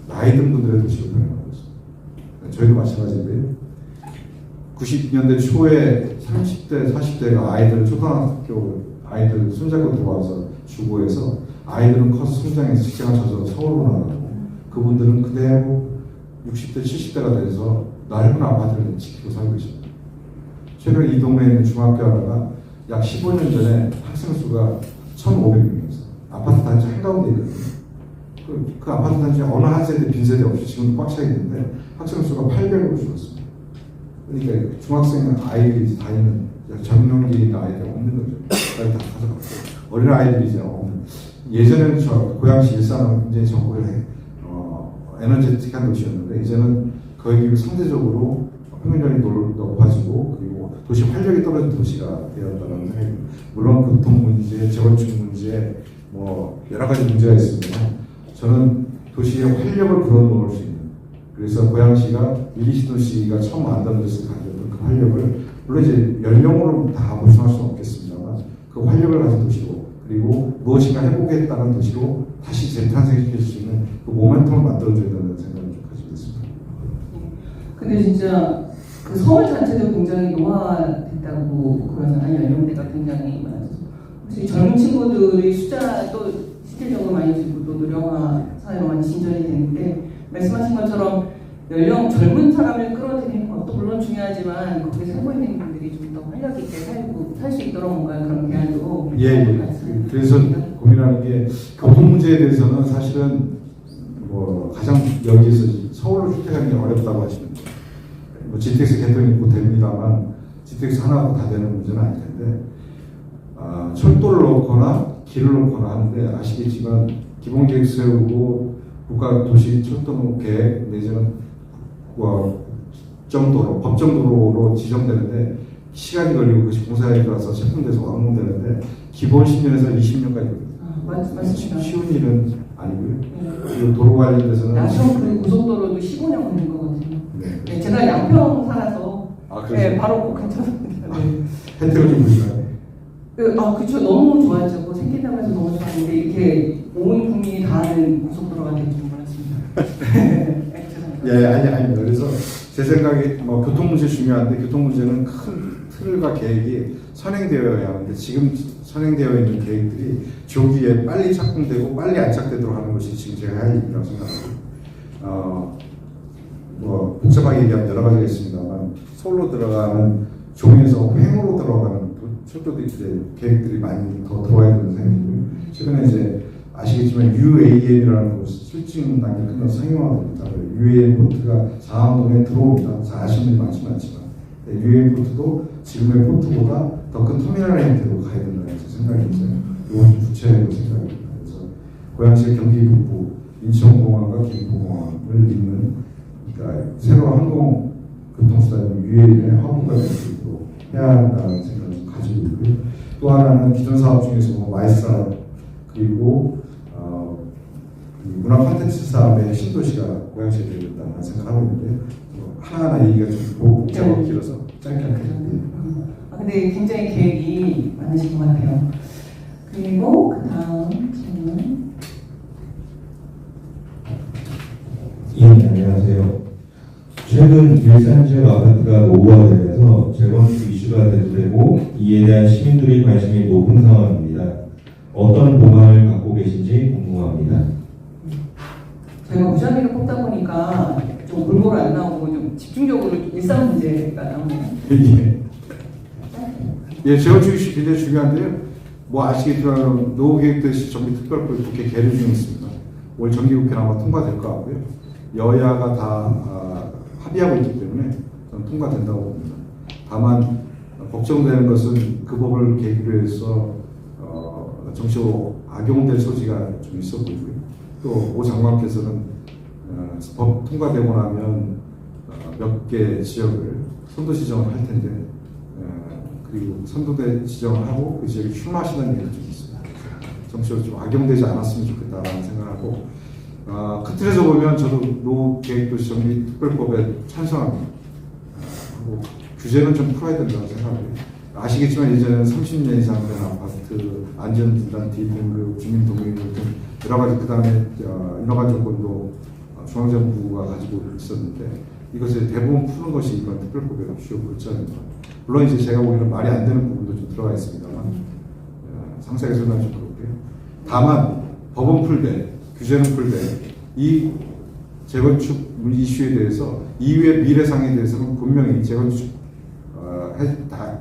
나이 든 분들의 도시로 변해가고 있습니다. 저희도 마찬가지인데요. 90년대 초에 30대, 40대가 아이들 초등학교 아이들 손잡고 들어와서 주거해서 아이들은 커서 성장해서 직장을 찾아서 서울로 나가고 그분들은 그대로 60대, 70대가 돼서 넓은 아파트를 지키고 살고 있습니다. 최근 이 동네에 있는 중학교 하나가 약 15년 전에 학생 수가 1,500명이었어요. 아파트 단지 한가운데 있거든요. 그 아파트 단지에 어느 한 세대 빈세대 없이 지금 꽉 차 있는데 학생 수가 800으로 줄었습니다. 그러니까 중학생 아이들이 다니는 전용기 있는 아이들이 없는 거죠. 다 가져갔고 어린 아이들이 이제 없는. 예전에는 저 고양시 일산은 굉장히 정보에 에너제틱한 도시였는데 이제는 거의 상대적으로 평균적인 높아지고 그리고 도시 활력이 떨어진 도시가 되었다는 생각이 듭니다. 물론 교통 문제, 재건축 문제, 여러 가지 문제가 있습니다. 저는 도시의 활력을 불어넣을 수 있는 그래서 고양시가 일리시도시가 처음 만들어져서 가졌던 그 활력을 물론 이제 연령으로 다 보충할 수는 없겠습니다만 그 활력을 가진 도시로 그리고 무엇인가 해보겠다는 도시로 다시 재탄생시킬 수 있는 그 모멘텀을 만들어줘야 된다는 생각을 좀 가지고 있습니다. 근데 진짜 그 서울 자체도 굉장히 노화됐다고 그러잖아요. 연령대가 굉장히 많아서 혹시 젊은 친구들의 숫자도 실질적으로 많이 줄고 또 노령화 사회로 많이 진전이 되는데 말씀하신 것처럼 젊은 사람을 끌어들이는 것도 물론 중요하지만 거기 살고 있는 분들이 좀 더 활력 있게 살 수 있도록 뭔가 그런 좀 그래서 고민하는 게 교통 문제에 대해서는 사실은 뭐 가장 여기에서 서울로 출퇴하는 게 어렵다고 하시면 뭐 GTX 개통이 있고 됩니다만 GTX 하나로 다 되는 문제는 아닐 텐데 철도를 놓거나 길을 놓거나 하는데 아시겠지만 기본계획 세우고 국가도시 철도 계획 내지는 법정도로로 지정되는데 시간이 걸리고 그것이 공사에 들어가서 체품돼서 완공되는데 기본 10년에서 20년까지 걸립니다. 맞습니다. 쉬운 일은 아니고요. 그리고 도로 관련돼서는 양평 그 고속도로도 15년 걸린 거거든요. 네. 네, 제가 양평 살아서 그래서 네, 바로 근처입니다. 네. 혜택을 좀 보시나요? 그쵸. 너무 좋아했죠. 그거 생긴다면서 너무 좋았는데 이렇게 온 국민이 다 아는 고속도로가 될 줄 몰랐습니다. 네, 죄송합니다. 아닙니다. 그래서 제 생각에 뭐 교통 문제 중요한데 교통 문제는 큰 틀과 계획이 선행되어야 하는데 지금 선행되어 있는 계획들이 조기에 빨리 착공되고 빨리 안착되도록 하는 것이 지금 제가 할 일이라고 생각합니다. 뭐 복잡하게 얘기하면 여러 가지가 있습니다만 서울로 들어가는 종에서 횡으로 들어가는 철도도 이제 계획들이 많이 더 들어와야 되는 상황이고요. 최근에 이제 아시겠지만 UAM이라는 것이 실증 단계 끝나서 상용화가 됩니다. UAM 포트가 상암동에 들어옵니다. 잘 아시는 분이 많지는 않지만 UAM 포트도 지금의 포트보다 더 큰 터미널 형태로 가야 된다는 제 생각이 있어요. 이건 좀 구체적으로 생각입니다. 그래서 고양시 경기 북부 인천공항과 김포공항을 잇는 그러니까 새로운 항공 교통수단인 UAM의 화분과 연결로 해야 한다는 생각을 가지고 있고요. 또 하나는 기존 사업 중에서 뭐 마이사 그리고 문화 콘텐츠 사업의 신도시가 고양시에 되어야 된다는 생각을 하고 있는데 하나하나 얘기가 좀 복잡하고 길어서 짧게 하겠습니다. 근데 굉장히 계획이 많으신 것 같아요. 그리고 그 다음 질문. 예, 안녕하세요. 최근 일산 지역 아파트가 노후화되면서 재건축 이슈가 되고 이에 대한 시민들의 관심이 높은 상황입니다. 어떤 보관을 갖고 계신지 궁금합니다. 제가 무작위로 뽑다 보니까 좀 골고루 안 나오고 좀 집중적으로 일상 문제가 나오네요. 재건축 이슈 굉장히 중요한데요. 뭐 아시겠지만 노후계획도시 정비특별법 국회 계류 중에 있습니다. 올 정기국회는 아마 통과될 것 같고요. 여야가 다 합의하고 있기 때문에 저는 통과된다고 봅니다. 다만 걱정되는 것은 그 법을 계기로 해서 정치적으로 악용될 소지가 좀 있어 보이고요. 또 오 장관께서는 법 통과되고 나면 몇 개 지역을 선도 지정을 할 텐데 그리고 선도대 지정을 하고 그 지역에 출마하시는 일이 좀 있습니다. 정치적으로 좀 악용되지 않았으면 좋겠다라는 생각하고 큰 틀에서 보면 저도 노후계획도시 정비특별법에 찬성합니다. 하고 규제는 좀 풀어야 된다고 생각해요. 아시겠지만 예전에는 30년 이상 된 아파트, 안전진단, D등급, 주민동의를 등 여러 가지 그 다음에 인허가 조건도 중앙정부가 가지고 있었는데 이것을 대부분 푸는 것이 이번 특별법의 주요 골자입니다. 물론 이제 제가 보기에는 말이 안 되는 부분도 좀 들어가 있습니다만 상세하게 설명 좀 드릴게요. 다만 법은 풀되 규제는 풀되 이 재건축 이슈에 대해서 이후의 미래상에 대해서는 분명히 재건축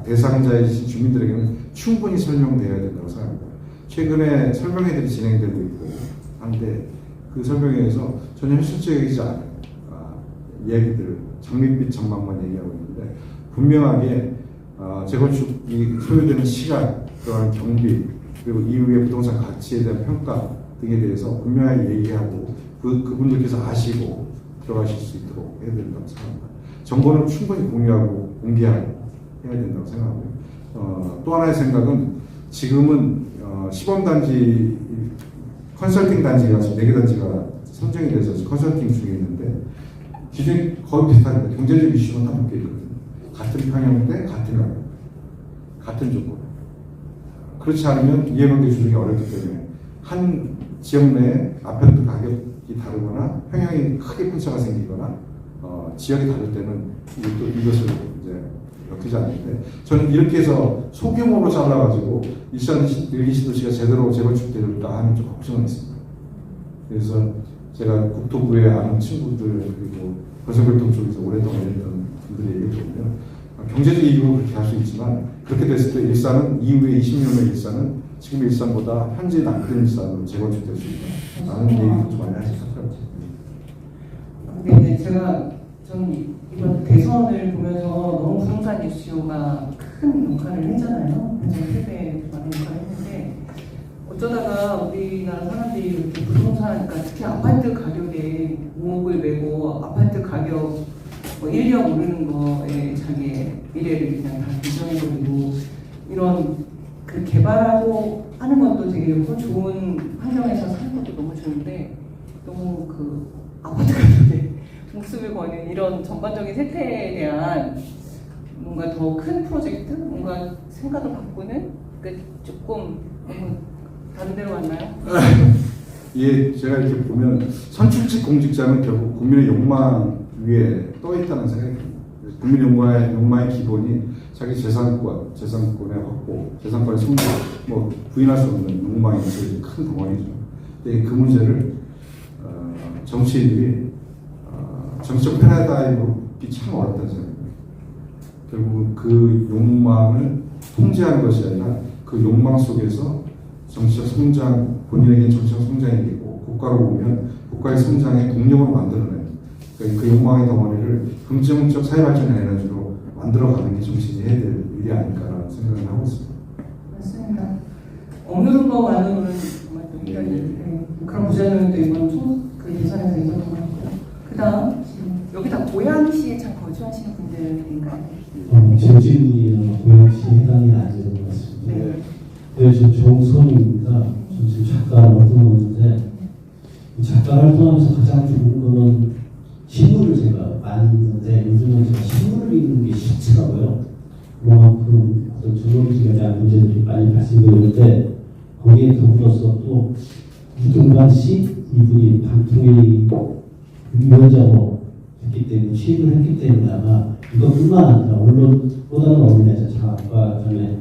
대상자이신 주민들에게는 충분히 설명되어야 된다고 생각합니다. 최근에 설명회들이 진행되고 있고 한데 그 설명회에서 전혀 현실적이지 않은 얘기들, 장밋빛 전망만 얘기하고 있는데 분명하게 재건축이 소요되는 시간, 그러한 경비, 그리고 이후의 부동산 가치에 대한 평가 등에 대해서 분명하게 얘기하고 그분들께서 아시고 들어가실 수 있도록 해야 된다고 생각합니다. 정보는 충분히 공유하고 공개하고 해야 된다고 생각하고요. 또 하나의 생각은 지금은 시범단지, 컨설팅 단지가 지금 4개 단지가 선정이 돼서 컨설팅 중에 있는데 기준이 거의 비슷합니다. 경제적 이슈는 다 묶여 있거든요. 같은 평형대, 같은 가격, 같은 정보. 그렇지 않으면 이해관계 조정이 어렵기 때문에 한 지역 내에 아파트 가격이 다르거나 평형이 크게 편차가 생기거나 지역이 다를 때는 이것을 이제 엮이지 않는데 저는 이렇게 해서 소규모로 잘라가지고 일산 일기시도시가 제대로 재건축될까 하는 좀 걱정은 있습니다. 그래서 제가 국토부에 아는 친구들 그리고 건설교통 쪽에서 오랫동안 일했던 분들이 얘기해 보면 경제적 이익으로 그렇게 할 수 있지만 그렇게 됐을 때 일산은 이후에 20년의 일산은 지금 일산보다 현재 남편 일산으로 재건축될 수 있다. 라는 얘기도 좀 많이 하셨어요. 근데 이제 저는 이번 대선을 보면서 너무 부동산 이슈가 큰 역할을 했잖아요. 그래서 세대 많은 역할을 했는데 어쩌다가 우리나라 사람들이 이렇게 부동산, 그러니까 특히 아파트 가격에 목을 메고 아파트 가격 뭐 1년 오르는 거에 자기의 미래를 그냥 다 결정해버리고 이런 그 개발하고 하는 것도 되게 좋은 환경에서 사는 것도 너무 좋은데 너무 그 아파트 가격에 목숨을 거는 이런 전반적인 세태에 대한 뭔가 더 큰 프로젝트, 뭔가 생각을 바꾸는 그 조금 너무 다른 데로 갔나요? 예, 제가 이렇게 보면 선출직 공직자는 결국 국민의 욕망 위에 떠 있다는 생각이 듭니다. 국민의 욕망의 기본이 자기 재산권의 확보, 재산권의 성장, 뭐 부인할 수 없는 욕망이 제일 큰 덩어리죠. 근데 그 문제를 정치인들이 정치적 패러다임으로 묻기 참 어렵다는 생각입니다. 결국은 그 욕망을 통제하는 것이 아니라 그 욕망 속에서 정치적 성장, 본인에게 정치적 성장이 되고 국가로 보면 국가의 성장의 동력으로 만들어내는 그러니까 그 욕망의 덩어리를 긍정적 사회발전의 에너지로 만들어가는 게 정치인이 해야 될 일이 아닐까라는 생각을 하고 있습니다. 맞습니다. 없는 것만으로는 정말 또 그런 부작용도 이번 그 예산에서 있었던 것 같고요. 그 다음 여기다 고양시에 참 거주하시는 분들인가요? 제 질문이 고양시 해당이 안 되는 것 같습니다. 네. 네, 저 정선입니다. 저 지금 작가를 활동하는데 작가 활동하면서 가장 좋은 거는 신문을 제가 많이 읽는데 요즘은 제가 신문을 읽는 게 싫더라고요. 그만큼 어떤 전문직에 대한 문제들이 많이 발생되고 있는데 거기에 더불어서 또 이동관 씨 이분이 방통위 위원장으로 했기 때문에 취임을 했기 때문에 아마 이것뿐만 아니라 언론보다는 언론에서 장학과 그다음에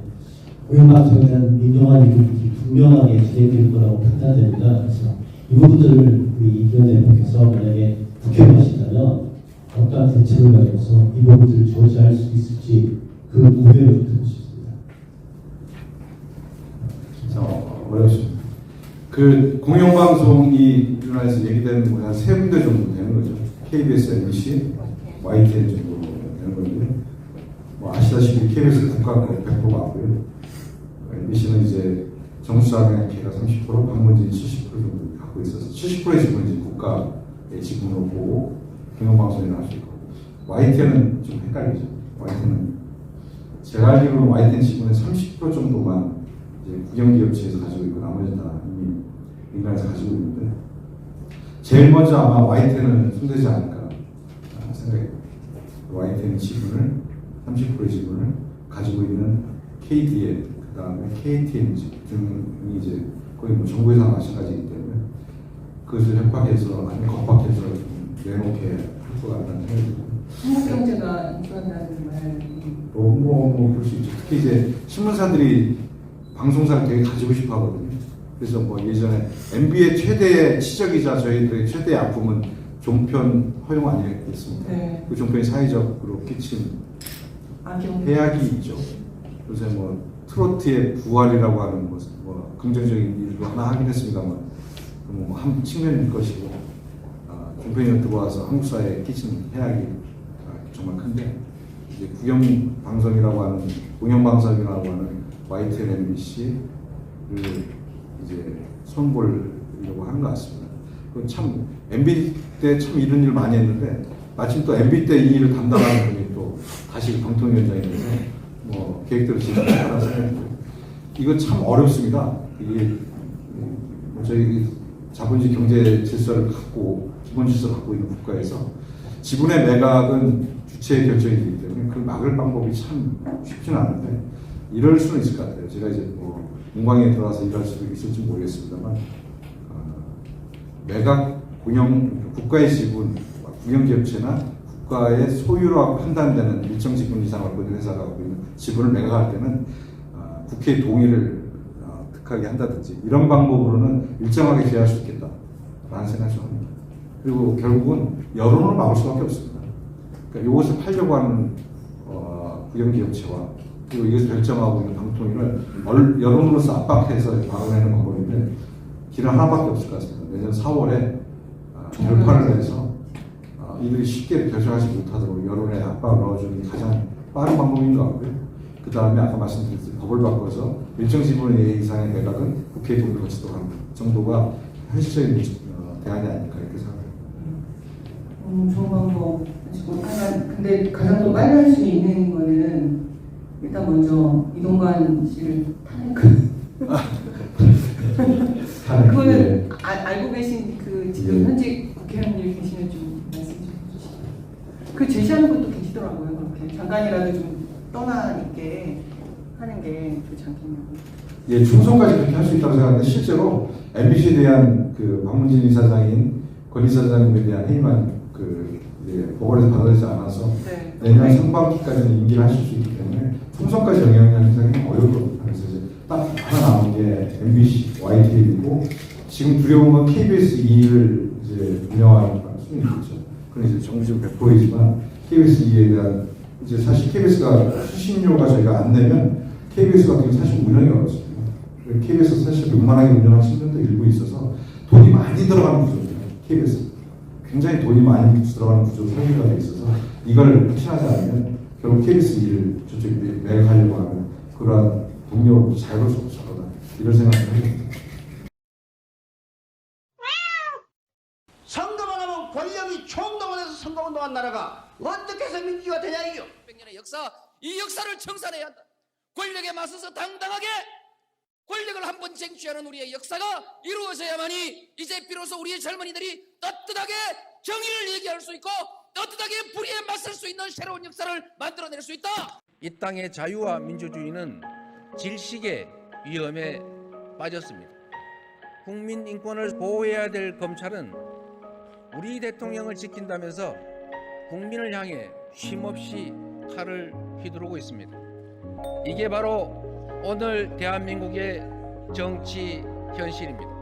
고용방송에 대한 민영화는 부분이 분명하게 진행될 거라고 판단됩니다. 그래서 이 부분들을 우리 이기현 대표께서 만약에 국회로 하신다면 어떠한 대책을 가져서 이 부분들을 저지할 수 있을지 그 고민을 좀 듣고 싶습니다. 어렵습니다. 그 공영방송이 우리나라에서 얘기되는 거 한 세 군데 정도 되는 거죠. KBS, MBC, YTN 정도 되는 건데 뭐 아시다시피 KBS 국가 100% 맞고요. MBC는 이제 정수장의 개가 30%, 방문진 70% 정도 갖고 있어서 70%의 지분은 이제 국가의 지분으로 보고 공영방송이 나올 수 있고 YTN은 좀 헷갈리죠. YTN은 제가 알기로는 YTN 지분의 30% 정도만 이제 국영기업체에서 가지고 있고 나머지는 다 이미 민간에서 가지고 있는데 제일 먼저 아마 YTN은 손대지 않을까 생각해요. YTN 지분을 30%의 지분을 가지고 있는 KDN 그 다음에 KTN 등이 이제 거의 뭐 정부에서 마찬가지이기 때문에 그것을 협박해서 아니면 겁박해서 좀 내놓게 할 것 같다는 생각이 듭니다. 한국경제가 인수한다는 말이 그럴 수 있죠. 특히 이제 신문사들이 방송사를 되게 가지고 싶어 하거든요. 그래서 뭐 예전에 MB의 최대의 치적이자 저희들의 최대의 아픔은 종편 허용 아니겠습니까? 네. 그 종편이 사회적으로 끼친 해악이 있죠. 요새 뭐 트로트의 부활이라고 하는 것은 뭐 긍정적인 일도 하나 하긴 했습니다만 뭐 한 측면일 것이고 종편이 들어와서 한국 사회에 끼친 해악이 정말 큰데 이제 국영방송이라고 하는 공영방송이라고 하는 YTN, MBC를 이제 손보려고 하는 것 같습니다. 참 MB 때 참 이런 일 많이 했는데 마침 또 MB 때 이 일을 담당하는 분이 또 다시 방통위원장이 돼서 뭐 계획대로 진행하라는 생각이 들어요. 이거 참 어렵습니다. 이게 저희 자본주의 경제 질서를 갖고 기본 질서를 갖고 있는 국가에서 지분의 매각은 주체의 결정이 되기 때문에 그걸 막을 방법이 참 쉽지는 않은데 이럴 수는 있을 것 같아요. 제가 이제 뭐 문광에 들어와서 일할 수도 있을지 모르겠습니다만 매각 국가의 지분, 국영기업체나 국가의 소유로 판단되는 일정 지분 이상을 갖고 있는 회사가 갖고 있는 지분을 매각할 때는 국회의 동의를 득하게 한다든지 이런 방법으로는 일정하게 제어할 수 있겠다라는 생각을 합니다. 그리고 결국은 여론을 막을 수밖에 없습니다. 그러니까 이것을 팔려고 하는 국영기업체와 그리고 이것을 결정하고 있는 방통위를 여론으로서 압박해서 막아내는 방법인데 길은 하나밖에 없을 것 같습니다. 내년 4월에 결판을 내서 이들이 쉽게 결정하지 못하도록 여론에 압박을 넣어주는 게 가장 빠른 방법인 것 같고요. 그 다음에 아까 말씀드렸듯이 법을 바꿔서 일정 지분의 이상의 매각은 국회에 돈을 거치도록 하는 정도가 현실적인 대안이 아닐까 이렇게 생각합니다. 좋은 방법. 근데 가장 더 빨리 할 수 있는 거는 일단 먼저 이동관 씨를 그거는 알고 계신 그 지금 현직 국회의원님 계시면 좀 말씀 좀 해주시죠. 그 제시하는 것도 계시더라고요. 그렇게 잠깐이라도 좀 떠나 있게 하는 게 좋지 않겠냐고. 예, 충성까지 그렇게 할 수 있다고 생각하는데 실제로 MBC에 대한 그 박문진 이사장인 권 이사장님에 대한 회의만 법원에서 받아들이지 않아서 네. 내년 상반기까지는 임기를 하실 수 있기 때문에 충성까지 영향을 행사하기 어려울 겁니다. 그래서 이제 딱 하나 남은 게 MBC, YTN이고 지금 두려운 건 KBS 2를 이제 운영하는 수준이겠죠. 그런 이제 정부적 배포이지만 KBS 2에 대한 이제 사실 KBS가 수신료가 저희가 안 내면 KBS 같은 경우 사실 운영이 어렵습니다. KBS 사실 웬만하게 운영하시는 분도 일부 있어서 돈이 많이 들어가는 구조입니다. KBS 굉장히 돈이 많이 들어가는 구조 설계가 돼 있어서 이걸 확신하지 않으면 결국 KBS 2를 저쪽에 매각하려고 하면 그러한 동료로 자유로울 수 없을 거다 이런 생각을 합니다. 선거만 하면 권력이 총동원해서 선거운동한 나라가 어떻게 해서 민주주의가 되냐 이요. 100년의 역사, 이 역사를 청산해야 한다. 권력에 맞서서 당당하게 권력을 한번 쟁취하는 우리의 역사가 이루어져야만이 이제 비로소 우리의 젊은이들이 떳떳하게 정의를 얘기할 수 있고 떳떳하게 불의에 맞설 수 있는 새로운 역사를 만들어낼 수 있다. 이 땅의 자유와 민주주의는 질식의 위험에 빠졌습니다. 국민 인권을 보호해야 될 검찰은 우리 대통령을 지킨다면서 국민을 향해 쉼없이 칼을 휘두르고 있습니다. 이게 바로 오늘 대한민국의 정치 현실입니다.